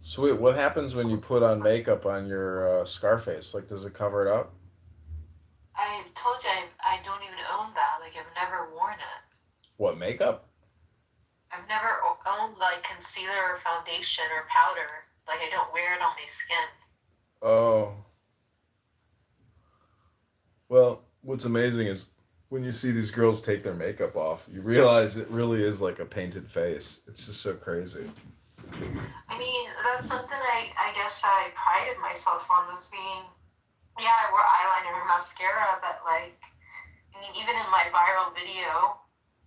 Sweet. What happens when you put on makeup on your Scarface? Like, does it cover it up? I told you I don't even own that. Like, I've never worn it. What, makeup? I've never owned, like, concealer or foundation or powder. Like, I don't wear it on my skin. Oh. Well, what's amazing is when you see these girls take their makeup off, you realize it really is like a painted face. It's just so crazy. I mean, that's something I guess I prided myself on, was being, yeah, I wore eyeliner and mascara, but, like, I mean, even in my viral video,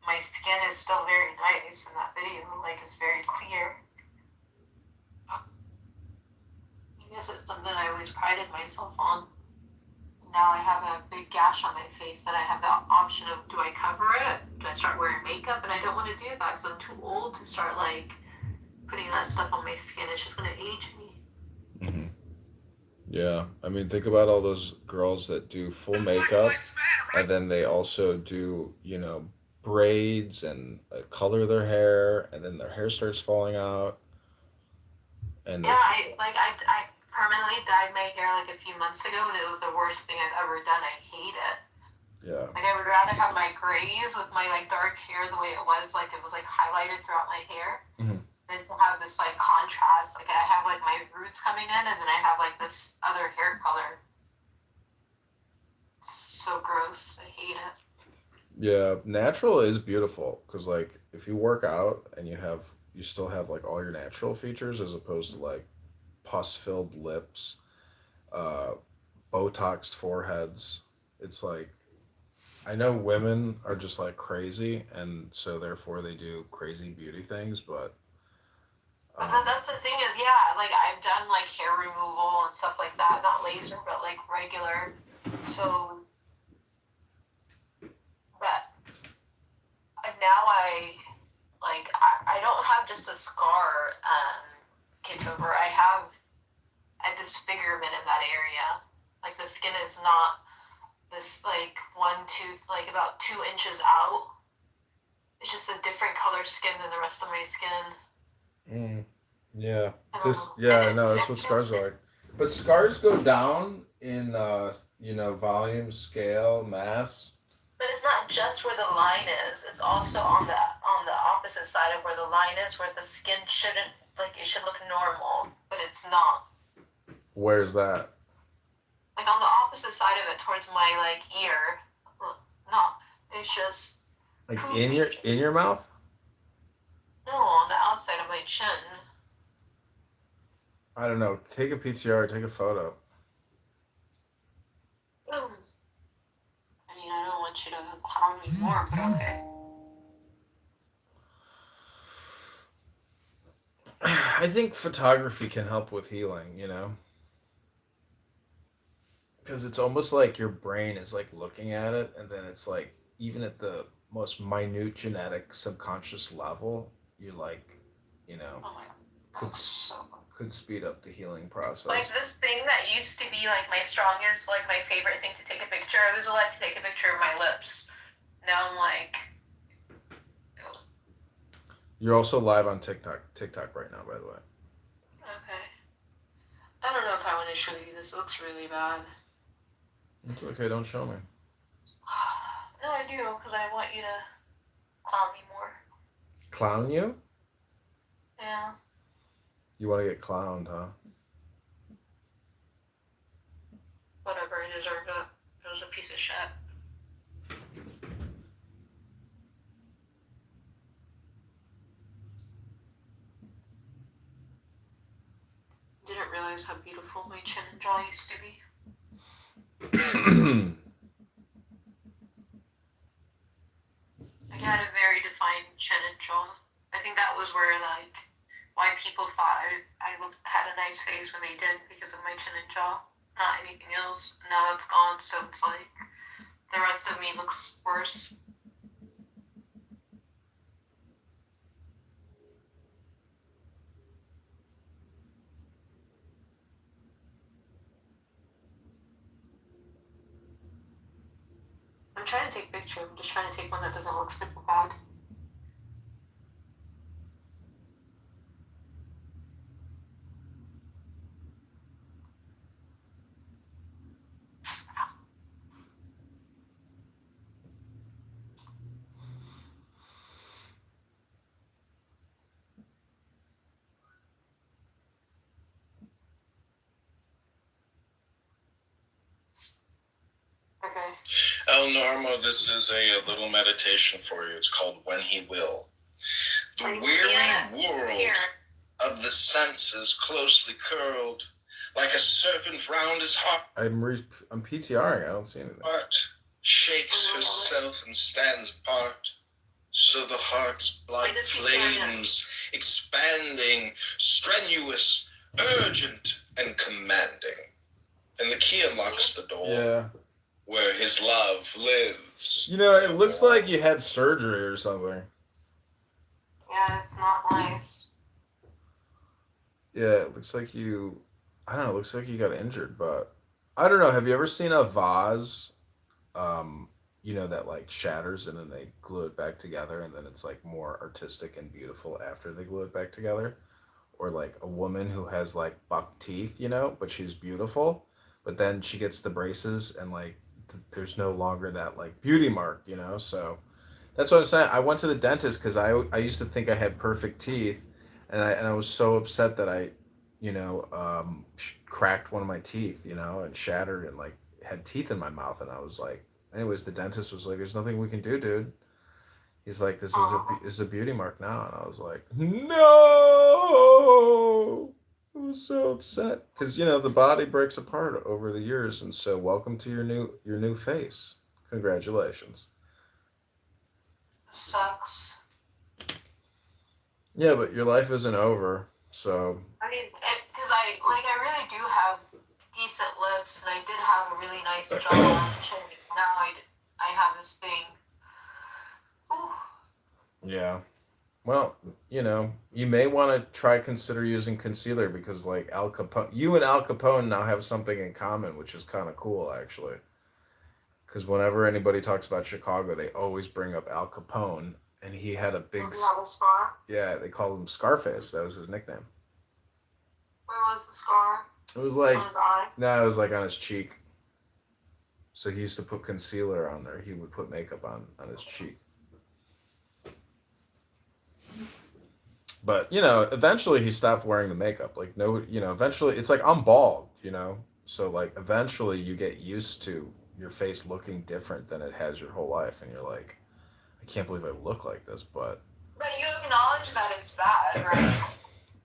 my skin is still very nice in that video. Like, it's very clear. I guess it's something I always prided myself on. Now I have a big gash on my face that I have the option of, do I cover it? Do I start wearing makeup? And I don't want to do that because I'm too old to start, like, putting that stuff on my skin. It's just going to age me. Mm-hmm. Yeah. I mean, think about all those girls that do full makeup and then they also do, braids and color their hair, and then their hair starts falling out. And yeah, I permanently dyed my hair like a few months ago, and it was the worst thing I've ever done. I hate it. Yeah. Like, I would rather have my grays with my, like, dark hair the way it was like, highlighted throughout my hair, than to have this, like, contrast. Like, I have, like, my roots coming in, and then I have, like, this other hair color. so gross. I hate it. Yeah, natural is beautiful because like if you work out and you still have like all your natural features as opposed to like pus filled lips, uh, Botoxed foreheads. It's like I know women are just like crazy, and so therefore they do crazy beauty things. But But um, that's the thing is, yeah, like I've done like hair removal and stuff like that, not laser, but like regular. So, but now I don't have just a scar, Kitover. I have a disfigurement in that area. Like the skin is not this like like about 2 inches out. It's just a different colored skin than the rest of my skin. yeah, I it's don't just know. And yeah, no, that's what scars are like. But scars go down in volume, scale, mass. but it's not just where the line is. It's also on the opposite side of where the line is, where the skin shouldn't like it should look normal, but it's not. Where's that? Like on the opposite side of it, towards my like ear. No, it's just Like poofy. in your mouth? No, on the outside of my chin. I don't know. Take a PTR, take a photo. I mean, I don't want you to clown me more, but okay. I think photography can help with healing, you know? Because it's almost like your brain is like looking at it, and then it's like, even at the most minute genetic subconscious level, you like, you know, Oh my could, god, s- so could speed up the healing like process. this thing that used to be like my strongest, like my favorite thing to take a picture. I was allowed to take a picture of my lips. Now I'm like, You're also live on TikTok right now, by the way. okay. I don't know if I want to show you this. It looks really bad. It's okay, don't show me. No, I do, because I want you to clown me more. Clown you? Yeah. You want to get clowned, huh? Whatever, I deserve it. It was a piece of shit. Didn't realize how beautiful my chin and jaw used to be. I had a very defined chin and jaw. I think that was where like why people thought I had a nice face when they did, because of my chin and jaw, not anything else. Now that's gone, so it's like the rest of me looks worse. I'm trying to take a picture. I'm just trying to take one that doesn't look super bad. Okay. El Normo, this is a little meditation for you. It's called When He Will. The weary world of the senses closely curled, like a serpent round his heart. I'm PTRing. I don't see anything. Heart shakes herself and stands apart. So the heart's blood flames, expanding, strenuous, urgent, and commanding. And the key unlocks the door. Yeah. Where his love lives. You know, it looks like you had surgery or something. Yeah, it's not nice. Yeah, it looks like I don't know, it looks like you got injured, but I don't know. Have you ever seen a vase, that like shatters and then they glue it back together and then it's like more artistic and beautiful after they glue it back together? Or like a woman who has like buck teeth, but she's beautiful, but then she gets the braces and like there's no longer that like beauty mark, So that's what I'm saying. I went to the dentist because I used to think I had perfect teeth, and I was so upset that I, cracked one of my teeth, and shattered and like had teeth in my mouth, and I was like anyways, the dentist was like, "There's nothing we can do, dude." He's like, this is a beauty mark now," and I was like, "No!" I was so upset because the body breaks apart over the years, and so welcome to your new face. Congratulations. Sucks. Yeah, but your life isn't over, so I mean, because I really do have decent lips, and I did have a really nice jaw and chin. Now I have this thing. Ooh. yeah. Well, you may want to consider using concealer because like Al Capone, you and Al Capone now have something in common, which is kind of cool actually. Because whenever anybody talks about Chicago, they always bring up Al Capone, and he had a big. Does he have a scar? Yeah, they called him Scarface. That was his nickname. Where was the scar? It was like on his eye? no, it was like on his cheek. So he used to put concealer on there. He would put makeup on his cheek. But eventually he stopped wearing the makeup. Like no, eventually it's like I'm bald. So like eventually you get used to your face looking different than it has your whole life, and you're like, I can't believe I look like this, but you acknowledge that it's bad, right?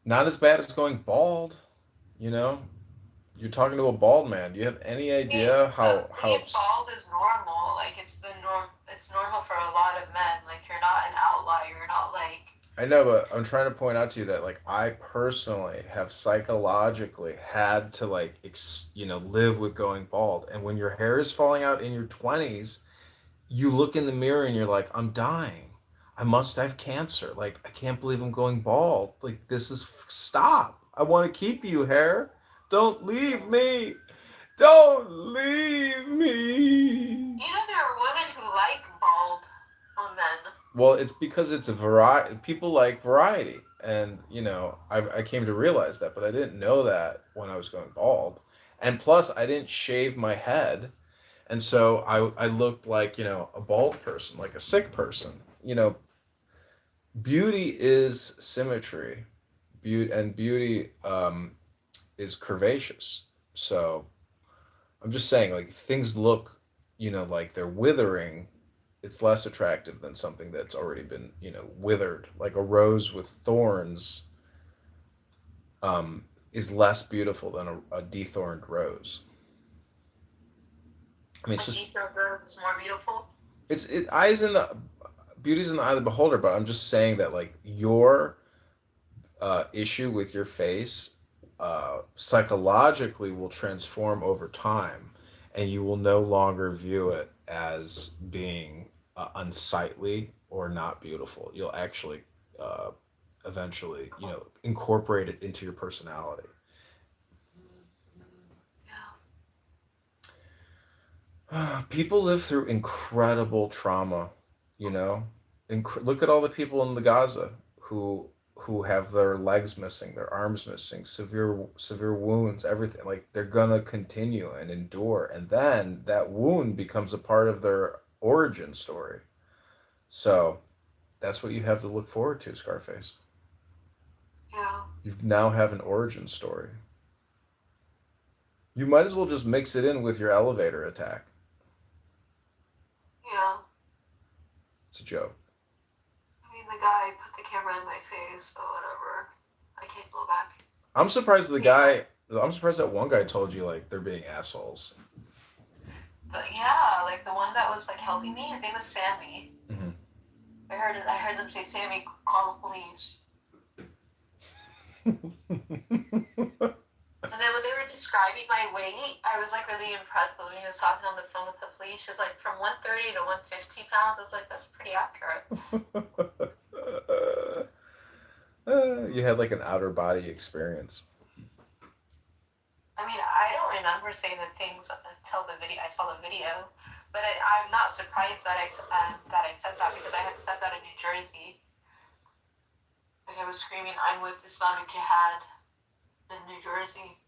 not as bad as going bald. You're talking to a bald man. Do you have any idea how being bald is normal. Like it's normal for a lot of men. Like you're not an outlier. You're not like. I know, but I'm trying to point out to you that like I personally have psychologically had to like live with going bald, and when your hair is falling out in your 20s, you look in the mirror and you're like, I'm dying. I must have cancer. Like I can't believe I'm going bald. Like this is stop. I want to keep you, hair. Don't leave me. Don't leave me. There are women who like bald on men. Well, it's because it's a variety. People like variety, and I came to realize that, but I didn't know that when I was going bald, and plus I didn't shave my head, and so I looked like a bald person, like a sick person. Beauty is symmetry, beauty is curvaceous. So I'm just saying, like if things look, like they're withering, it's less attractive than something that's already been, withered. Like a rose with thorns is less beautiful than a dethorned rose. I mean, it's just dethorned rose is more beautiful. Beauty's in the eye of the beholder. But I'm just saying that like your issue with your face psychologically will transform over time, and you will no longer view it as being unsightly or not beautiful. You'll actually eventually incorporate it into your personality. People live through incredible trauma. Look at all the people in the Gaza who have their legs missing, their arms missing, severe wounds, everything. Like they're gonna continue and endure, and then that wound becomes a part of their origin story. So that's what you have to look forward to, Scarface. Yeah. You now have an origin story. You might as well just mix it in with your elevator attack. Yeah. It's a joke. I mean, the guy put the camera in my face, but whatever. I can't go back. I'm surprised that one guy told you like they're being assholes. Yeah, like the one that was like helping me. His name was Sammy. Mm-hmm. I heard them say, "Sammy, call the police." And then when they were describing my weight, I was like really impressed. Because when he was talking on the phone with the police, she's like from 130 to 150 pounds. I was like, that's pretty accurate. You had like an outer body experience. I mean, I don't remember saying the things until I saw the video, but I'm not surprised that I said that because I had said that in New Jersey. Like I was screaming, "I'm with Islamic Jihad" in New Jersey.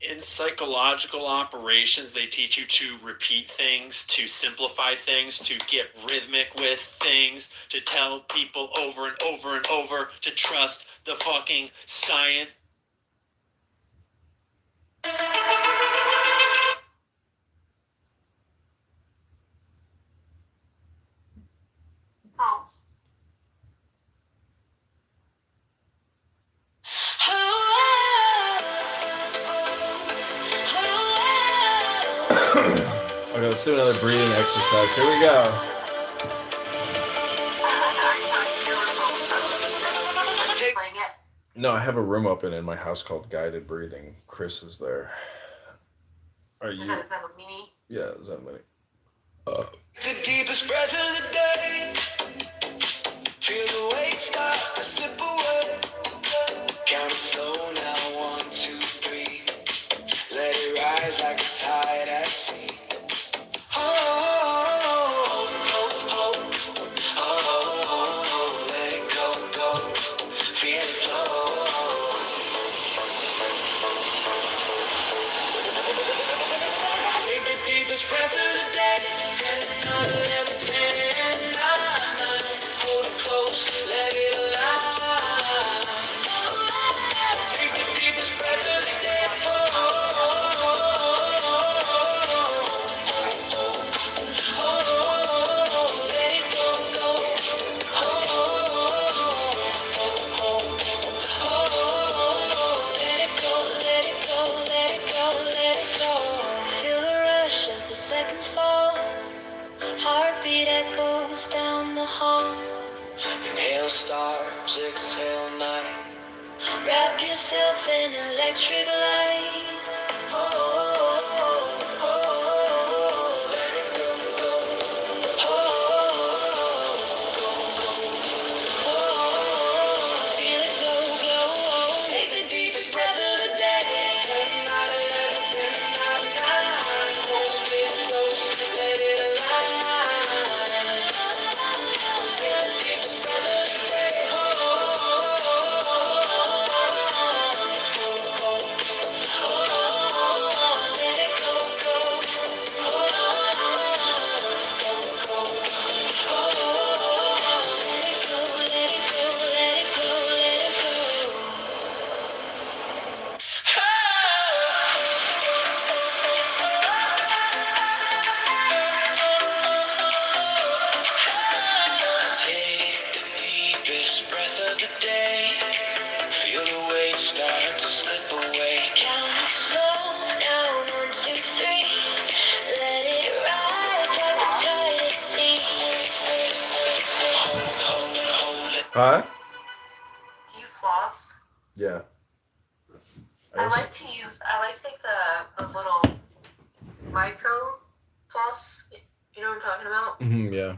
In psychological operations. They teach you to repeat things, to simplify things, to get rhythmic with things, to tell people over and over and over to trust the fucking science. Oh. Okay, let's do another breathing exercise. Here we go. No, I have a room open in my house called Guided Breathing. Chris is there. Are you? Is that a mini? Yeah, Zen Mini. The deepest breath of the day. Feel the weight start to slip away. Count it slow now, 1, 2, 3. Let it rise like a tide at sea. Oh, let it go, feel it flow. Take the deepest breath of the day. 10, 9, 11, 10, 9. Hold it close, let it align. Take the deepest breath of the day. Let it go. Let it go. Feel the rush as the seconds fall. Heartbeat echoes down the hall. Inhale stars, exhale night. Wrap yourself in electric light. Let it go. Feel it glow. Take the deepest breath of the day. 10, 9, 11, 10, 9, 9. Hold it close, let it align. Take the deepest breath of the day. Let it Take the deepest breath of the day. Feel the weight start to slip away. Count it slow now, 1, 2, 3. Let it rise like a tide at sea. Hold it. Huh? Do you floss? Yeah. I like to take those little micro floss. You know what I'm talking about? Yeah.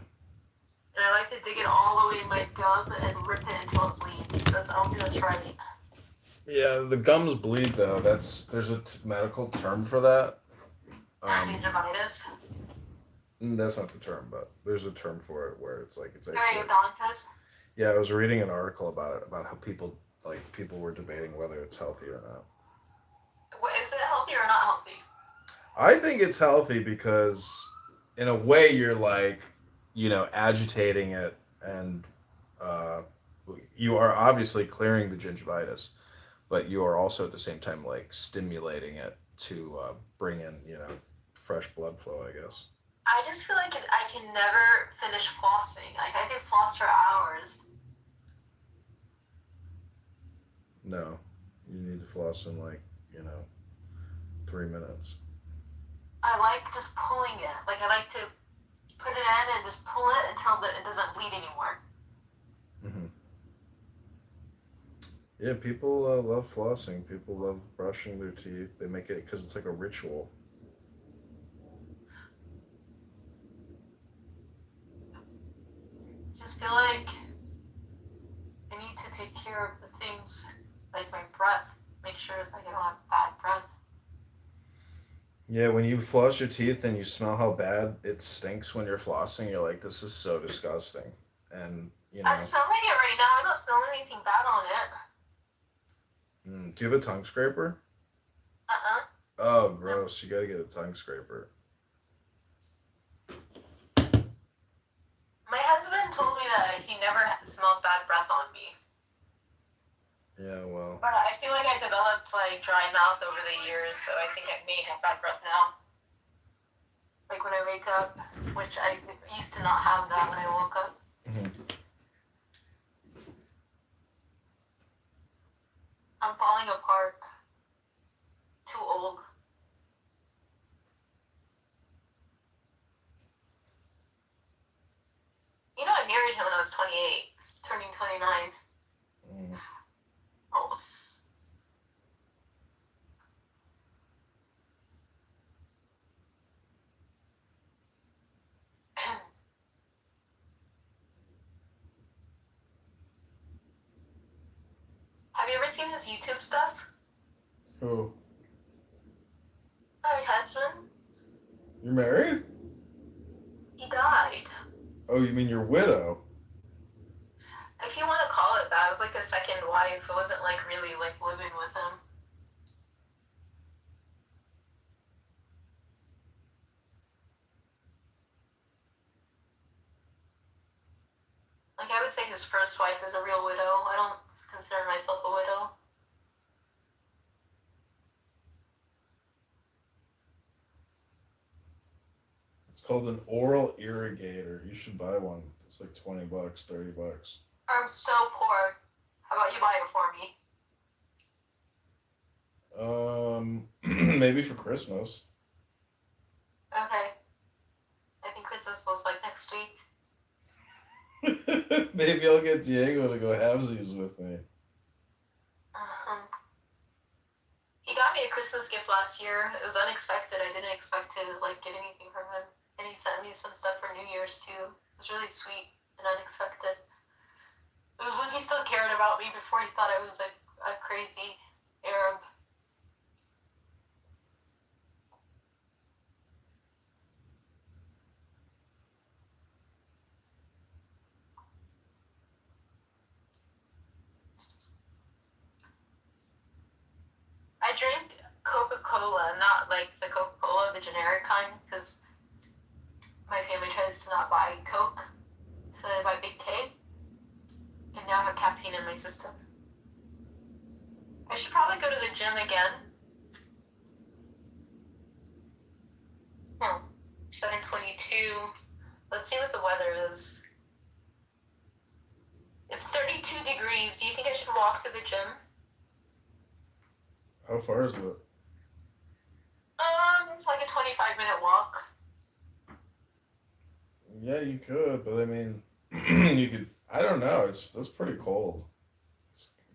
And I like to dig it all the way in my gum and rip it until it bleeds. I don't think that's right. Yeah, the gums bleed though. There's a medical term for that. Gingivitis. That's not the term, but there's a term for it where it's actually. Periodontitis. Yeah, I was reading an article about it, about how people were debating whether it's healthy or not. Is it healthy or not healthy? I think it's healthy because, in a way, you're agitating it, and you are obviously clearing the gingivitis, but you are also at the same time stimulating it to bring in fresh blood flow, I guess. I just feel like I can never finish flossing. Like I could floss for hours. No, you need to floss in 3 minutes. I like just pulling it. Like I like to put it in and just pull it until it doesn't bleed anymore. Mm-hmm. Yeah, people love flossing. People love brushing their teeth. They make it because it's like a ritual. Just feel like I need to take care of the things like my breath. Make sure I don't have bad breath. Yeah, when you floss your teeth and you smell how bad it stinks when you're flossing, you're like, this is so disgusting. And, I'm smelling it right now. I don't smell anything bad on it. Do you have a tongue scraper? Oh, gross! You gotta get a tongue scraper. My husband told me that he never smelled bad breath on me. Yeah, well. But I feel like I developed like dry mouth over the years, so I think I may have bad breath now. Like when I wake up, which I used to not have that when I woke up. I'm falling apart. Too old. You know, I married him when I was 28, turning 29. Oh. Have you ever seen his YouTube stuff? Who? My husband. You're married? He died. Oh, you mean your widow? If you want to call it that, it was like a second wife. It wasn't like really like living with him. Like I would say his first wife is a real widow. I don't consider myself a widow. It's called an oral irrigator. You should buy one. It's like $20, $30. I'm so poor. How about you buy it for me? Maybe for Christmas. Okay. I think Christmas was like next week. Maybe I'll get Diego to go halvesies with me. He got me a Christmas gift last year. It was unexpected. I didn't expect to like get anything from him. And he sent me some stuff for New Year's too. It was really sweet and unexpected. It was when he still cared about me before he thought I was like a crazy Arab. I drink Coca-Cola, not like the Coca-Cola, the generic kind, because my family tries to not buy Coke, so they buy Big K, and now I have caffeine in my system. I should probably go to the gym again. 7:22. Let's see what the weather is. It's 32 degrees. Do you think I should walk to the gym? How far is it? Like a 25-minute walk. Yeah, you could, but I mean, you could. I don't know. That's pretty cold.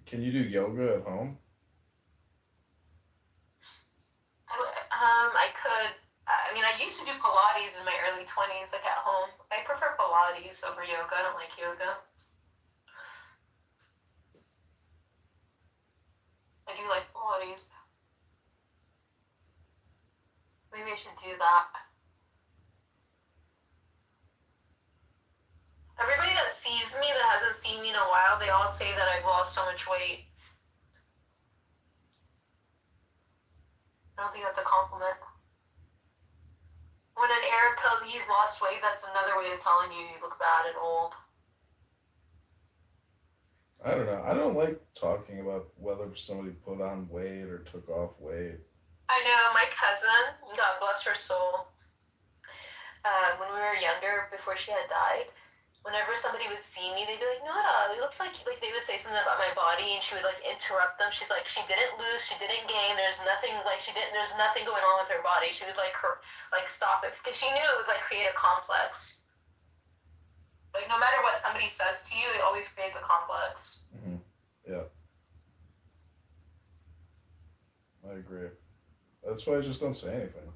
Can you do yoga at home? I could. I mean, I used to do Pilates in my early 20s, like at home. I prefer Pilates over yoga. I don't like yoga. I do like Pilates. Maybe I should do that. Everybody that sees me that hasn't seen me in a while, they all say that I've lost so much weight. I don't think that's a compliment. When an Arab tells you you've lost weight, that's another way of telling you you look bad and old. I don't know. I don't like talking about whether somebody put on weight or took off weight. I know, my cousin, God bless her soul, when we were younger, before she had died, whenever somebody would see me, they'd be like, Nora, it looks like they would say something about my body, and she would like interrupt them. She's like, she didn't lose, she didn't gain, there's nothing going on with her body. She would like stop it, because she knew it would like create a complex. Like no matter what somebody says to you, it always creates a complex. Mm-hmm. Yeah. I agree. That's why I just don't say anything.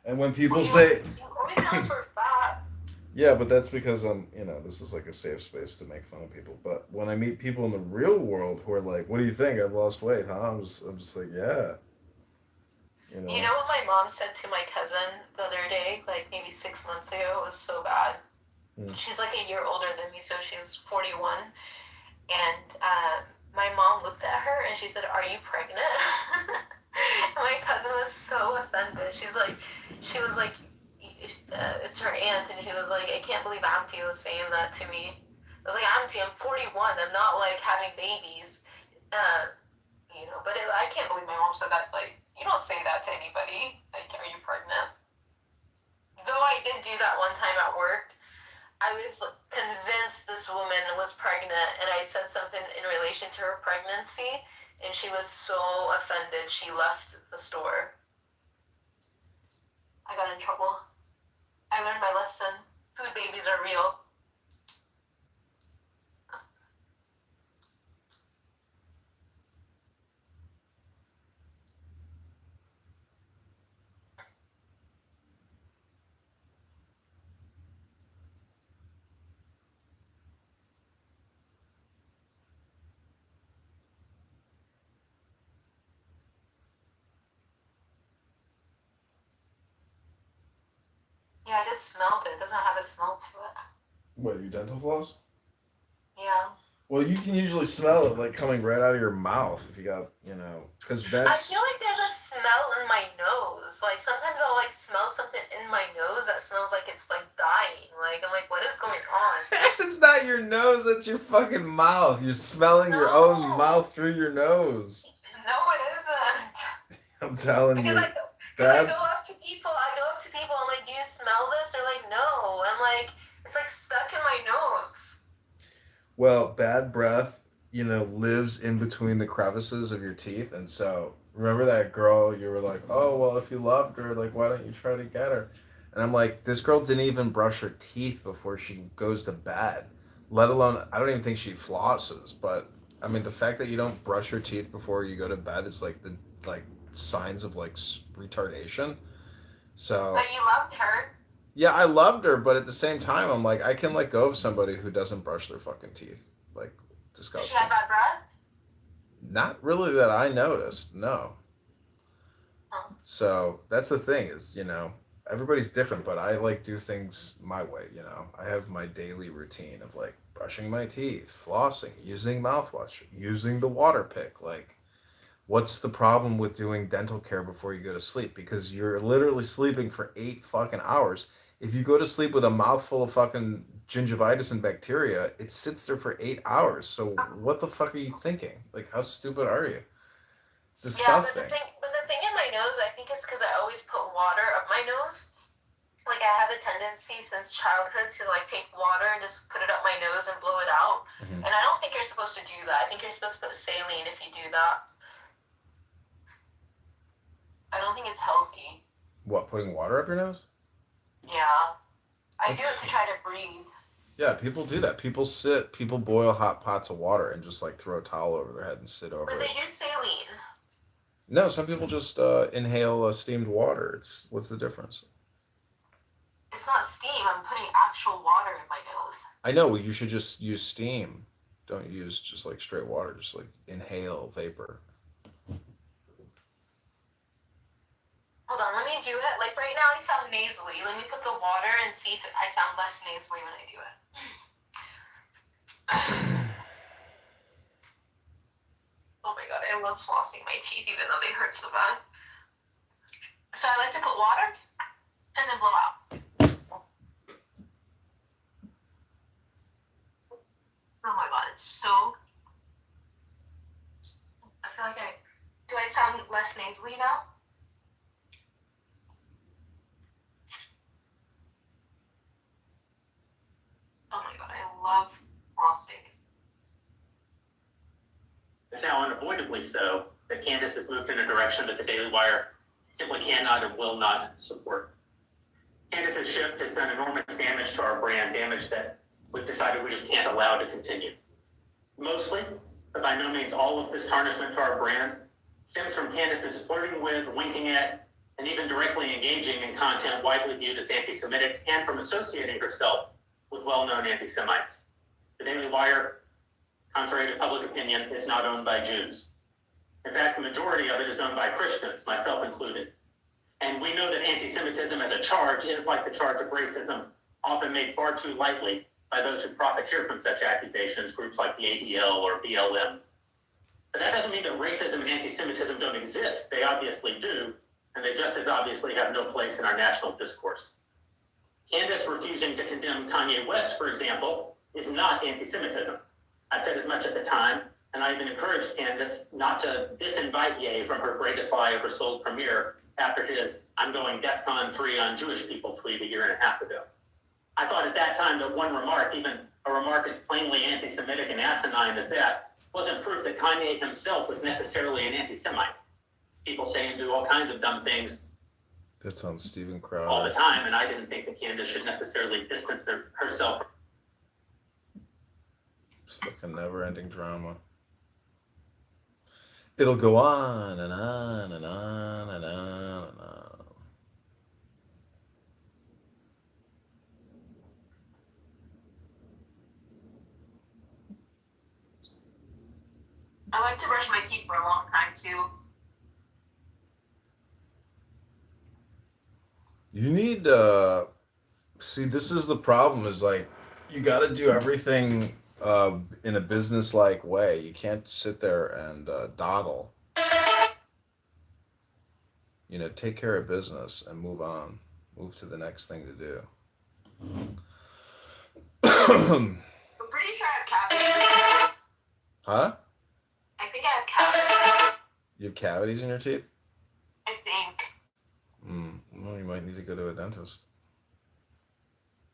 And when people say, you always sound sort of fat. Yeah, but that's because this is like a safe space to make fun of people. But when I meet people in the real world who are like, "What do you think? I've lost weight, huh?" I'm just like, yeah. You know what my mom said to my cousin the other day, like maybe 6 months ago? It was so bad. She's like a year older than me, so she's 41. And my mom looked at her and she said, "Are you pregnant?" My cousin was so offended. She was like, it's her aunt, and she was like, I can't believe Auntie was saying that to me. I was like, Auntie, I'm 41. I'm not like having babies. But I can't believe my mom said that. Like, you don't say that to anybody. Like, are you pregnant? Though I did do that one time at work. I was convinced this woman was pregnant, and I said something in relation to her pregnancy, and she was so offended she left the store. I got in trouble. I learned my lesson. Food babies are real. Yeah, I just smelled it. It doesn't have a smell to it. What, you dental floss? Yeah. Well, you can usually smell it like coming right out of your mouth if you got, because that's. I feel like there's a smell in my nose. Like sometimes I'll like smell something in my nose that smells like it's like dying. Like I'm like, what is going on? It's not your nose, it's your fucking mouth. You're smelling your own mouth through your nose. No, it isn't. I'm telling you. Because I go up to people, I'm like, do you smell this? They're like, no. I'm like, it's like stuck in my nose. Well, bad breath, lives in between the crevices of your teeth. And so, remember that girl you were like, oh, well, if you loved her, like, why don't you try to get her? And I'm like, this girl didn't even brush her teeth before she goes to bed. Let alone, I don't even think she flosses. But, I mean, the fact that you don't brush your teeth before you go to bed is like the, signs of, retardation. So. But you loved her. Yeah, I loved her, but at the same time, I'm like, I can let go of somebody who doesn't brush their fucking teeth. Like, disgusting. Did she have bad breath? Not really that I noticed, no. Oh. So, that's the thing is, everybody's different, but I, do things my way, I have my daily routine of, brushing my teeth, flossing, using mouthwash, using the water pick, what's the problem with doing dental care before you go to sleep? Because you're literally sleeping for 8 fucking hours. If you go to sleep with a mouthful of fucking gingivitis and bacteria, it sits there for 8 hours. So what the fuck are you thinking? Like, how stupid are you? It's disgusting. Yeah, but the thing in my nose, I think it's because I always put water up my nose. Like, I have a tendency since childhood to, take water and just put it up my nose and blow it out. Mm-hmm. And I don't think you're supposed to do that. I think you're supposed to put saline if you do that. I don't think it's healthy. What, putting water up your nose? Yeah. I do it to try to breathe. Yeah, people do that. People boil hot pots of water and just throw a towel over their head and sit over it. But they use saline. No, some people just inhale steamed water. What's the difference? It's not steam. I'm putting actual water in my nose. I know. You should just use steam. Don't use just straight water. Just inhale vapor. Hold on, let me do it. Right now I sound nasally. Let me put the water and see if I sound less nasally when I do it. Oh my god, I love flossing my teeth even though they hurt so bad. So I like to put water and then blow out. Oh my god, it's so... I feel like do I sound less nasally now? Oh my god, I love flossing. It's now unavoidably so that Candace has moved in a direction that the Daily Wire simply cannot and will not support. Candace's shift has done enormous damage to our brand, damage that we've decided we just can't allow to continue. Mostly, but by no means all of this tarnishment to our brand stems from Candace's flirting with, winking at, and even directly engaging in content widely viewed as anti-Semitic, and from associating herself with well-known anti-Semites. The Daily Wire, contrary to public opinion, is not owned by Jews. In fact, the majority of it is owned by Christians, myself included. And we know that anti-Semitism as a charge is like the charge of racism, often made far too lightly by those who profiteer from such accusations, groups like the ADL or BLM. But that doesn't mean that racism and anti-Semitism don't exist. They obviously do, and they just as obviously have no place in our national discourse. Candace refusing to condemn Kanye West, for example, is not anti-Semitism. I said as much at the time, and I even encouraged Candace not to disinvite Ye from her greatest lie ever sold premiere after his "I'm going DEFCON 3 on Jewish people" tweet a year and a half ago. I thought at that time that one remark, even a remark as plainly anti-Semitic and asinine as that, wasn't proof that Kanye himself was necessarily an anti-Semite. People say and do all kinds of dumb things That's on Steven Crowder. all the time, and I didn't think that Candace should necessarily distance herself. It's fucking never-ending drama. It'll go on and on and on and on and on. I like to brush my teeth for a long time too. You need see, this is the problem, is like you got to do everything in a business-like way. You can't sit there and dawdle. You know, take care of business and move on. Move to the next thing to do. I'm pretty sure I have cavities. Huh? I think I have cavities. You have cavities in your teeth? I think. Well, you might need to go to a dentist.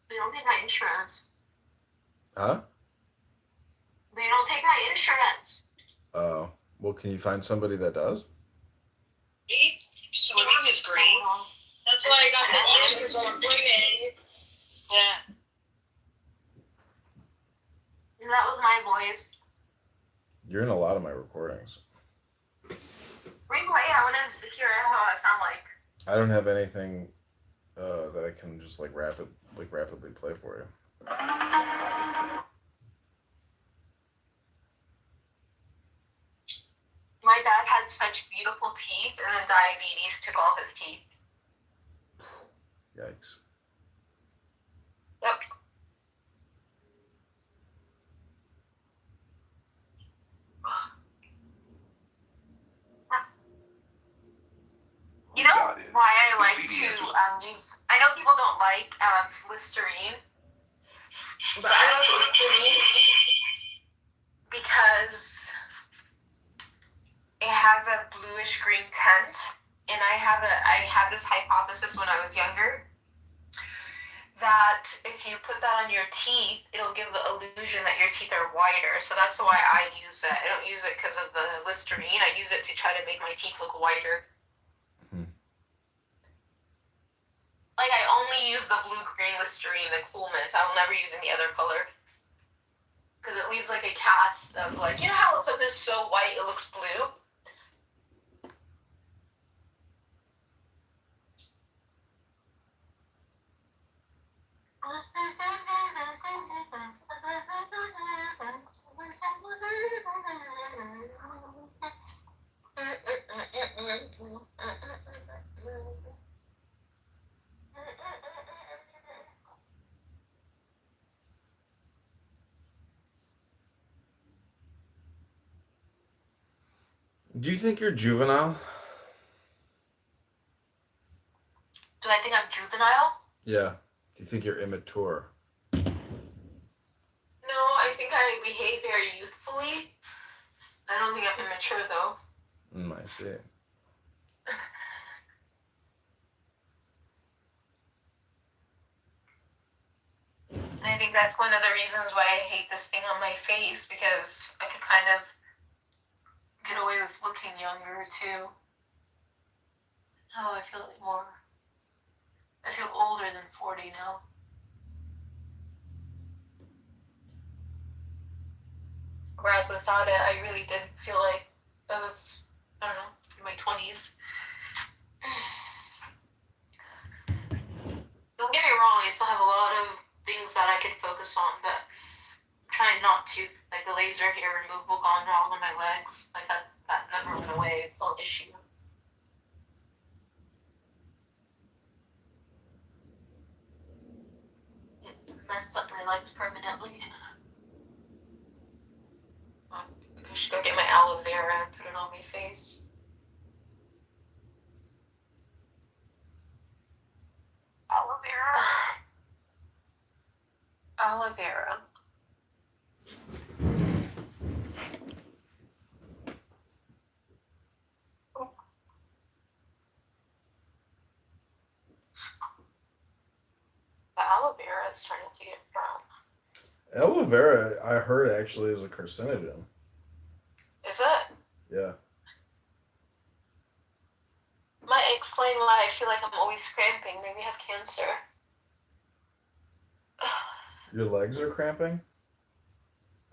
They don't take my insurance. Huh? They don't take my insurance. Oh. Well, can you find somebody that does? Swimming is great. That's why I got that because I was swimming. Yeah. And that was my voice. You're in a lot of my recordings. Replay, I want to secure how I sound like. I don't have anything that I can just rapidly play for you. My dad had such beautiful teeth, and then diabetes took all his teeth. Yikes. Yep. You know why I like to use... I know people don't like Listerine, but I like Listerine because it has a bluish green tint, and I had this hypothesis when I was younger that if you put that on your teeth, it'll give the illusion that your teeth are whiter. So that's why I use it. I don't use it because of the Listerine. I use it to try to make my teeth look whiter. Like, I only use the blue-green Listerine, the Cool Mints. I will never use any other color. Because it leaves, like, a cast of, like, you know how something's so white it looks blue? Do you think you're juvenile? Do I think I'm juvenile? Yeah. Do you think you're immature? No, I think I behave very youthfully. I don't think I'm immature, though. I see. And I think that's one of the reasons why I hate this thing on my face, because I could kind of get away with looking younger, too. Oh, I feel older than 40 now. Whereas without it, I really did feel like I was, I don't know, in my 20s. Don't get me wrong, I still have a lot of things that I could focus on, but I'm trying not to. Like the laser hair removal gone wrong on my legs. Like that never went away. It's still an issue. It messed up my legs permanently. should go get my aloe vera and put it on my face. Aloe vera. Aloe vera. The aloe vera is starting to get brown. Aloe vera, I heard actually is a carcinogen. Is it? Yeah. Might explain why I feel like I'm always cramping. Maybe I have cancer. Your legs are cramping?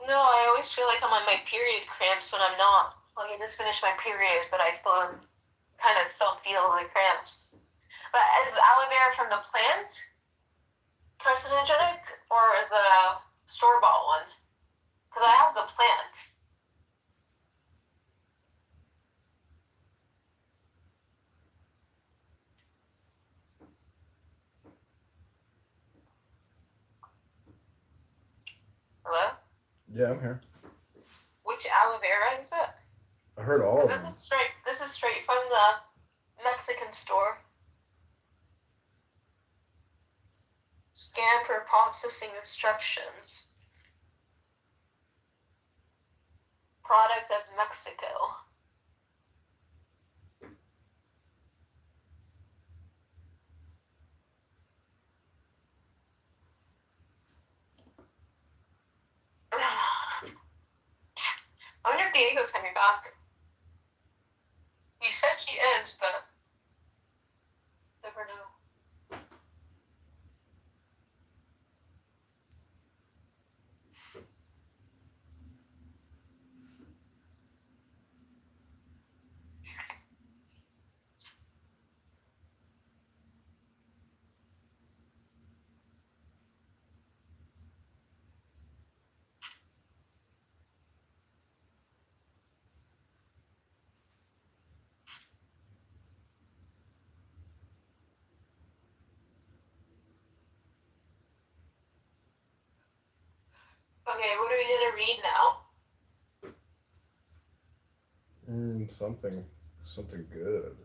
No, I always feel like I'm on my period cramps when I'm not. Like I just finished my period, but I still kind of still feel the cramps. But is aloe vera from the plant carcinogenic or the store-bought one? Because I have the plant. Hello? Yeah, I'm here. Which aloe vera is it? I heard all of Because them. this is straight from the Mexican store. Scan for processing instructions. Product of Mexico. I wonder if Diego's coming back. He said he is, but never know. Okay, what are we gonna read now? Something good.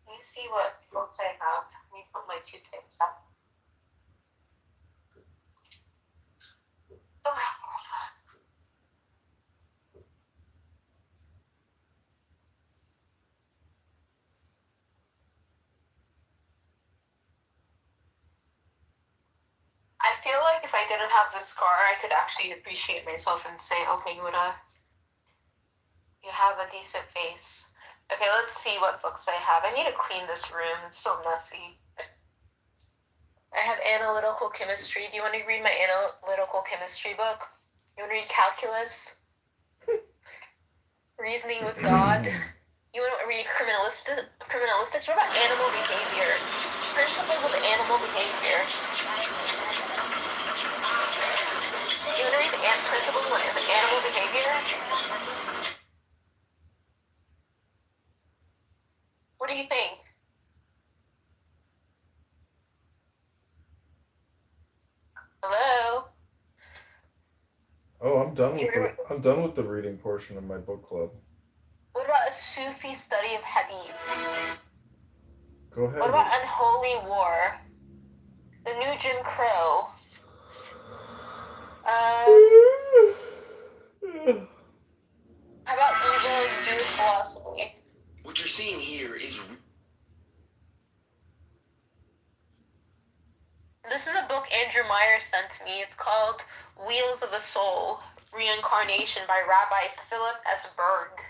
Let me see what books I have. Let me put my toothpicks up. I feel like if I didn't have this scar, I could actually appreciate myself and say, okay, you have a decent face. Okay, let's see what books I have. I need to clean this room. It's so messy. I have analytical chemistry. Do you want to read my analytical chemistry book? You want to read calculus? Reasoning with God? You want to read criminalistics? What about animal behavior? Principles of animal behavior. You want to read the principles of animal behavior? What do you think? Hello? Oh, I'm done with the reading portion of my book club. What about a Sufi study of Hadith? Go ahead. What about Unholy War? The New Jim Crow? How about evil Jewish philosophy? What you're seeing here is. This is a book Andrew Meyer sent me. It's called Wheels of a Soul, Reincarnation by Rabbi Philip S. Berg.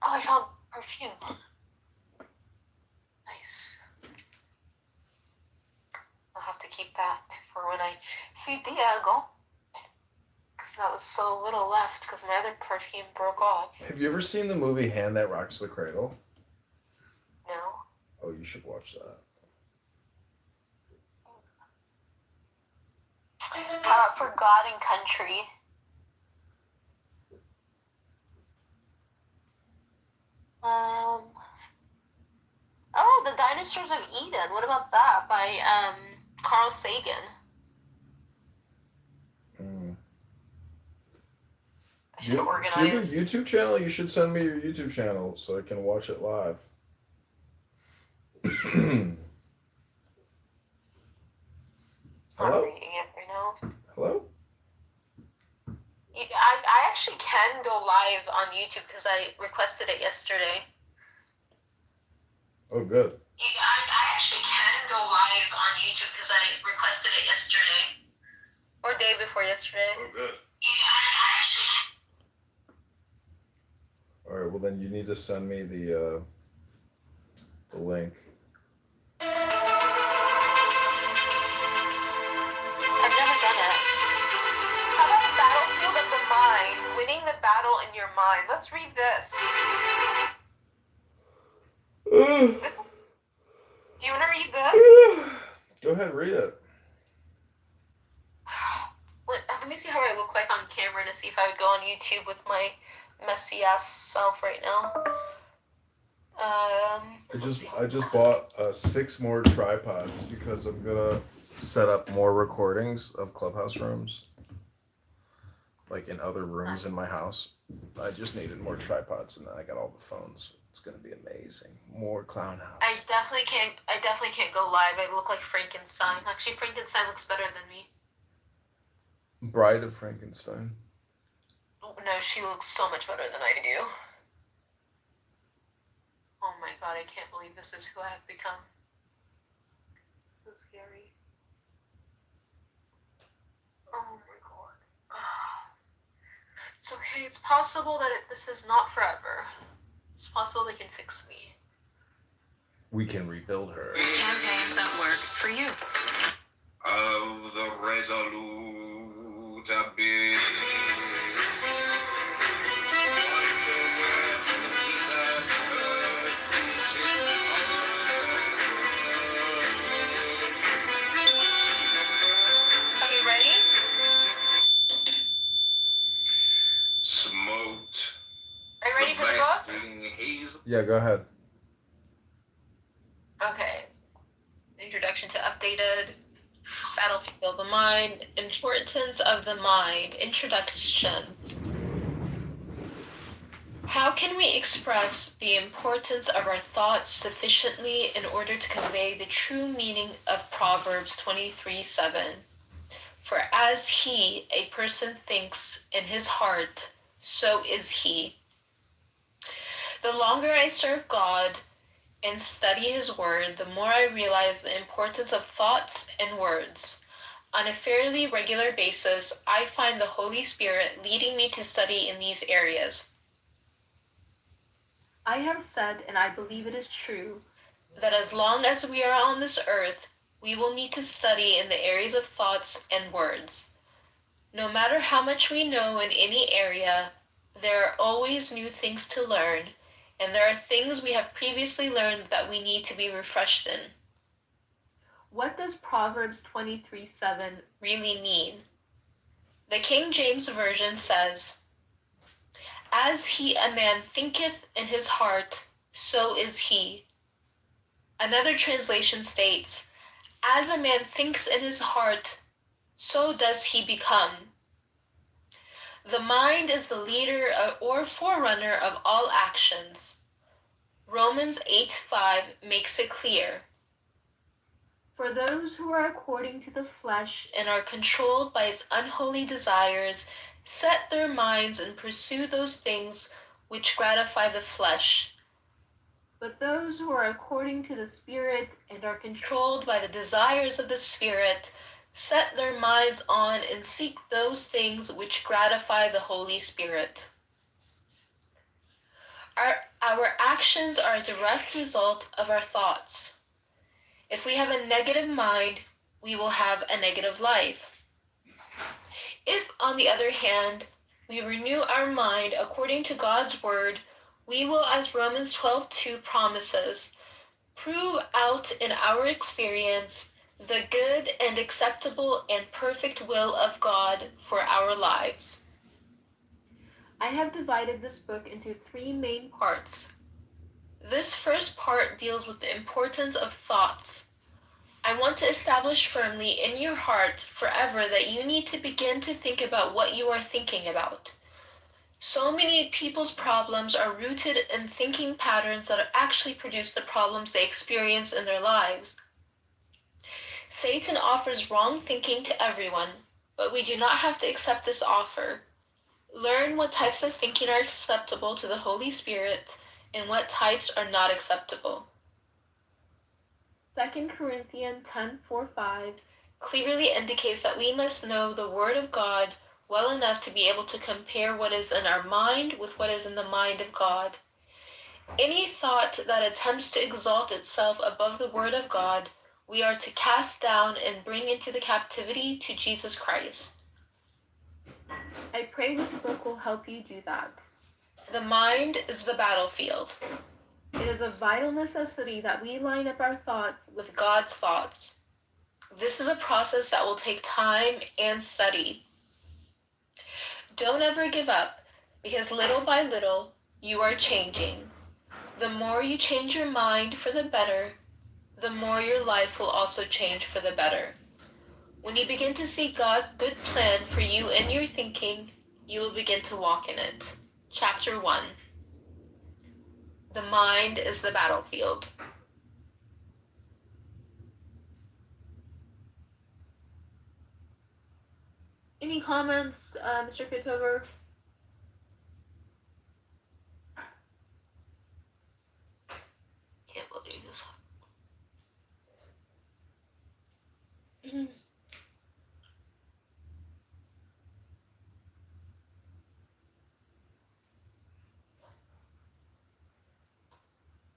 Oh, I found perfume. Nice. I'll have to keep that for when I see Diego. Because that was so little left because my other perfume broke off. Have you ever seen the movie Hand That Rocks the Cradle? No. Oh, you should watch that. For God and Country. Oh, The Dinosaurs of Eden. What about that by Carl Sagan? I should Do you have a organize. YouTube channel? You should send me your YouTube channel so I can watch it live. I'm Hello? reading it right now. Hello? I actually can go live on YouTube because I requested it yesterday. Oh, good. I actually can go live on YouTube because I requested it yesterday. Or day before yesterday. Oh, good. I actually All right. Well, then you need to send me the link. I've never done it. How about Battlefield of the Mind? Winning the battle in your mind. Let's read this. Do you want to read this? Go ahead, read it. Let me see how I look like on camera to see if I would go on YouTube with my messy ass self right now. I just bought 6 more tripods because I'm gonna set up more recordings of Clubhouse rooms, like in other rooms in my house. I just needed more tripods, and then I got all the phones. It's gonna be amazing. More clown house. I definitely can't go live. I look like Frankenstein. Actually, Frankenstein looks better than me. Bride of Frankenstein. No, she looks so much better than I do. Oh my god, I can't believe this is who I have become. So scary. Oh my god. It's okay. It's possible that this is not forever. It's possible they can fix me. We can rebuild her. Campaigns that work for you. Of the resolute abyss. Okay, ready? Smoked. Are you ready for the book? Basking hazel. Yeah, go ahead. Okay. Introduction to updated Battlefield of the Mind. Importance of the mind. Introduction. How can we express the importance of our thoughts sufficiently in order to convey the true meaning of Proverbs 23:7? For as a person thinks in his heart, so is he. The longer I serve God and study his word, the more I realize the importance of thoughts and words. On a fairly regular basis, I find the Holy Spirit leading me to study in these areas. I have said, and I believe it is true, that as long as we are on this earth, we will need to study in the areas of thoughts and words. No matter how much we know in any area, there are always new things to learn, and there are things we have previously learned that we need to be refreshed in. What does Proverbs 23:7 really mean? The King James Version says, "As a man thinketh in his heart, so is he." Another translation states, "As a man thinks in his heart, so does he become." The mind is the leader or forerunner of all actions. Romans 8:5 makes it clear. For those who are according to the flesh and are controlled by its unholy desires, set their minds and pursue those things which gratify the flesh. But those who are according to the Spirit and are controlled by the desires of the Spirit, set their minds on and seek those things which gratify the Holy Spirit. Our actions are a direct result of our thoughts. If we have a negative mind, we will have a negative life. If, on the other hand, we renew our mind according to God's word, we will, as Romans 12:2 promises, prove out in our experience the good and acceptable and perfect will of God for our lives. I have divided this book into 3 main parts. This first part deals with the importance of thoughts. I want to establish firmly in your heart forever that you need to begin to think about what you are thinking about. So many people's problems are rooted in thinking patterns that actually produce the problems they experience in their lives. Satan offers wrong thinking to everyone, but we do not have to accept this offer. Learn what types of thinking are acceptable to the Holy Spirit and what types are not acceptable. 2 Corinthians 10:4-5 clearly indicates that we must know the Word of God well enough to be able to compare what is in our mind with what is in the mind of God. Any thought that attempts to exalt itself above the Word of God, we are to cast down and bring into the captivity to Jesus Christ. I pray this book will help you do that. The mind is the battlefield. It is a vital necessity that we line up our thoughts with God's thoughts. This is a process that will take time and study. Don't ever give up, because little by little, you are changing. The more you change your mind for the better, the more your life will also change for the better. When you begin to see God's good plan for you in your thinking, you will begin to walk in it. Chapter 1. The mind is the battlefield. Any comments, Mr. Kitover? Can't believe this.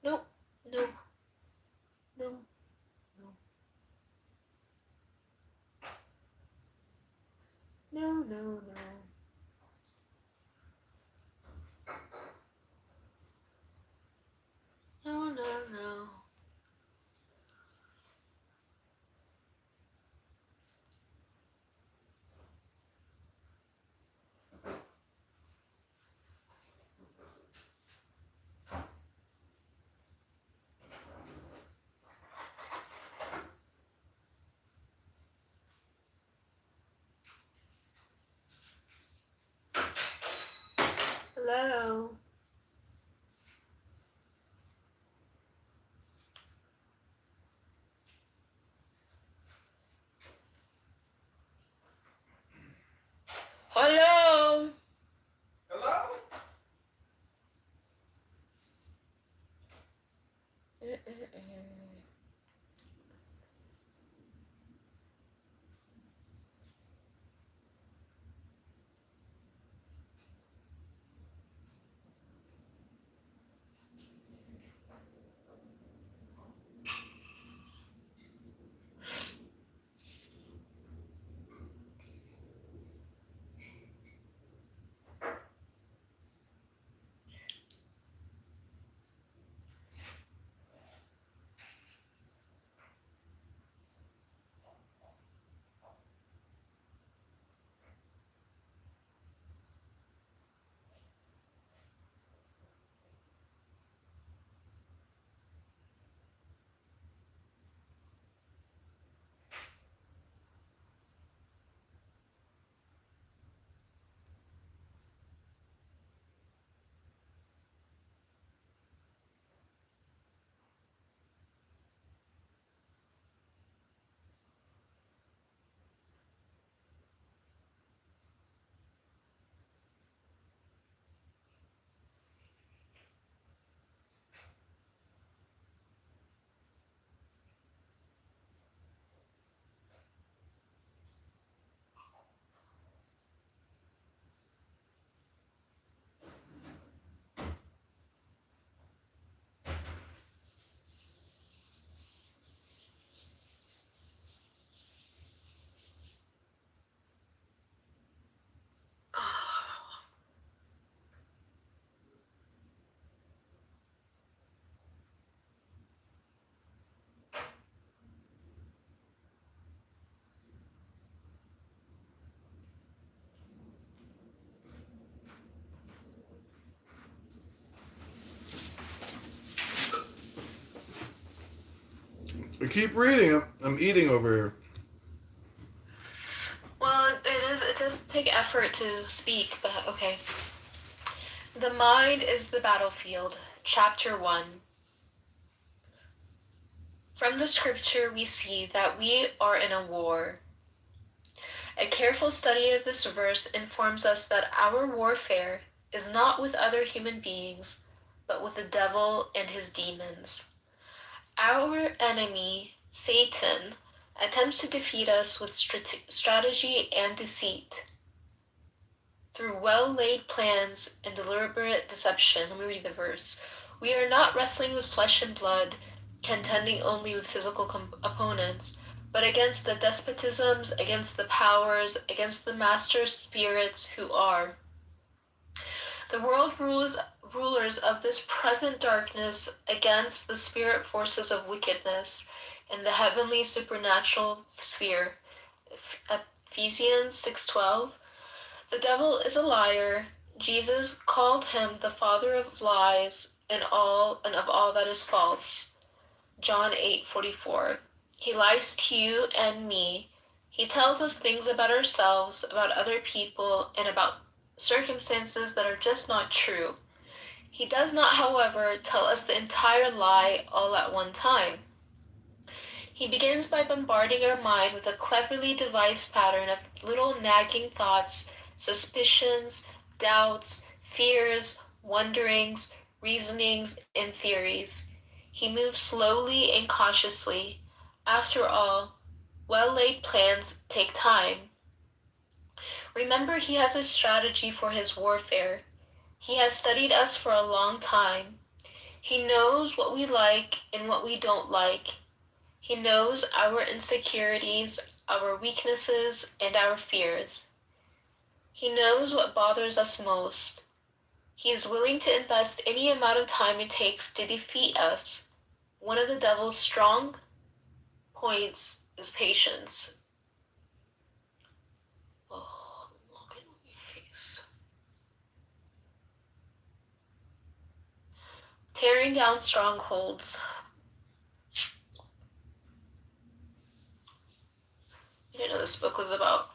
Nope. No. No. No. No, no, no. No, no, no. Hello. Hello. Hello? We keep reading. I'm eating over here. Well, it does take effort to speak, but okay. The mind is the battlefield. Chapter 1. From the scripture, we see that we are in a war. A careful study of this verse informs us that our warfare is not with other human beings, but with the devil and his demons. Our enemy, Satan, attempts to defeat us with strategy and deceit. Through well-laid plans and deliberate deception, let me read the verse. We are not wrestling with flesh and blood, contending only with physical opponents, but against the despotisms, against the powers, against the master spirits who are the world rulers of this present darkness, against the spirit forces of wickedness in the heavenly supernatural sphere. Ephesians 6:12. The devil is a liar. Jesus called him the father of lies and of all that is false. John 8:44. He lies to you and me. He tells us things about ourselves, about other people, and about circumstances that are just not true. He does not, however, tell us the entire lie all at one time. He begins by bombarding our mind with a cleverly devised pattern of little nagging thoughts, suspicions, doubts, fears, wonderings, reasonings, and theories. He moves slowly and cautiously. After all, well-laid plans take time. Remember, he has a strategy for his warfare. He has studied us for a long time. He knows what we like and what we don't like. He knows our insecurities, our weaknesses, and our fears. He knows what bothers us most. He is willing to invest any amount of time it takes to defeat us. One of the devil's strong points is patience. Oh, look at my face. Tearing down strongholds. I didn't know this book was about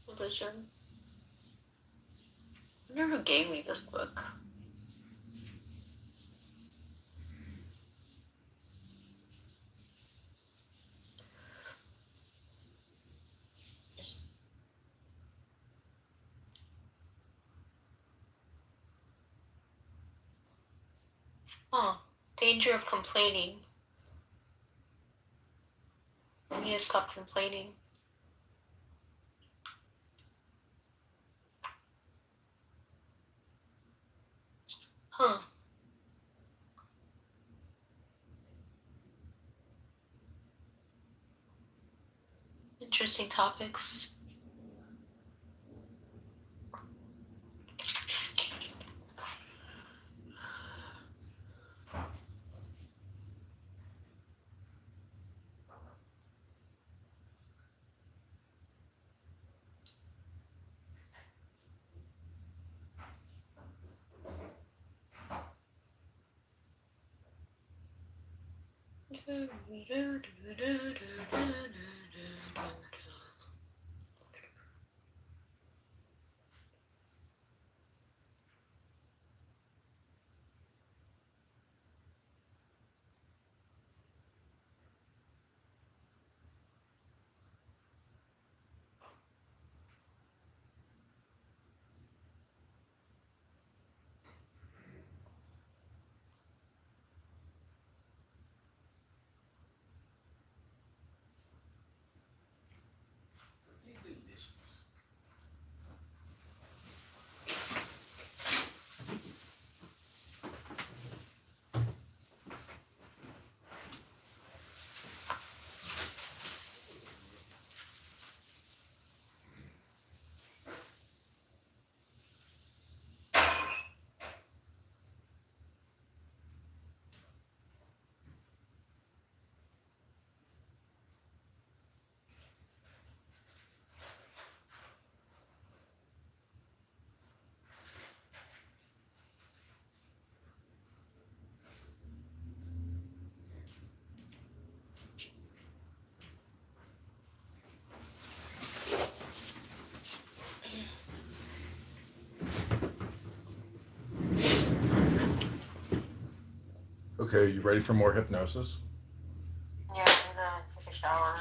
religion. I wonder who gave me this book. Danger of complaining. We need to stop complaining. Interesting topics. Okay, you ready for more hypnosis? Yeah, I'm gonna take a shower.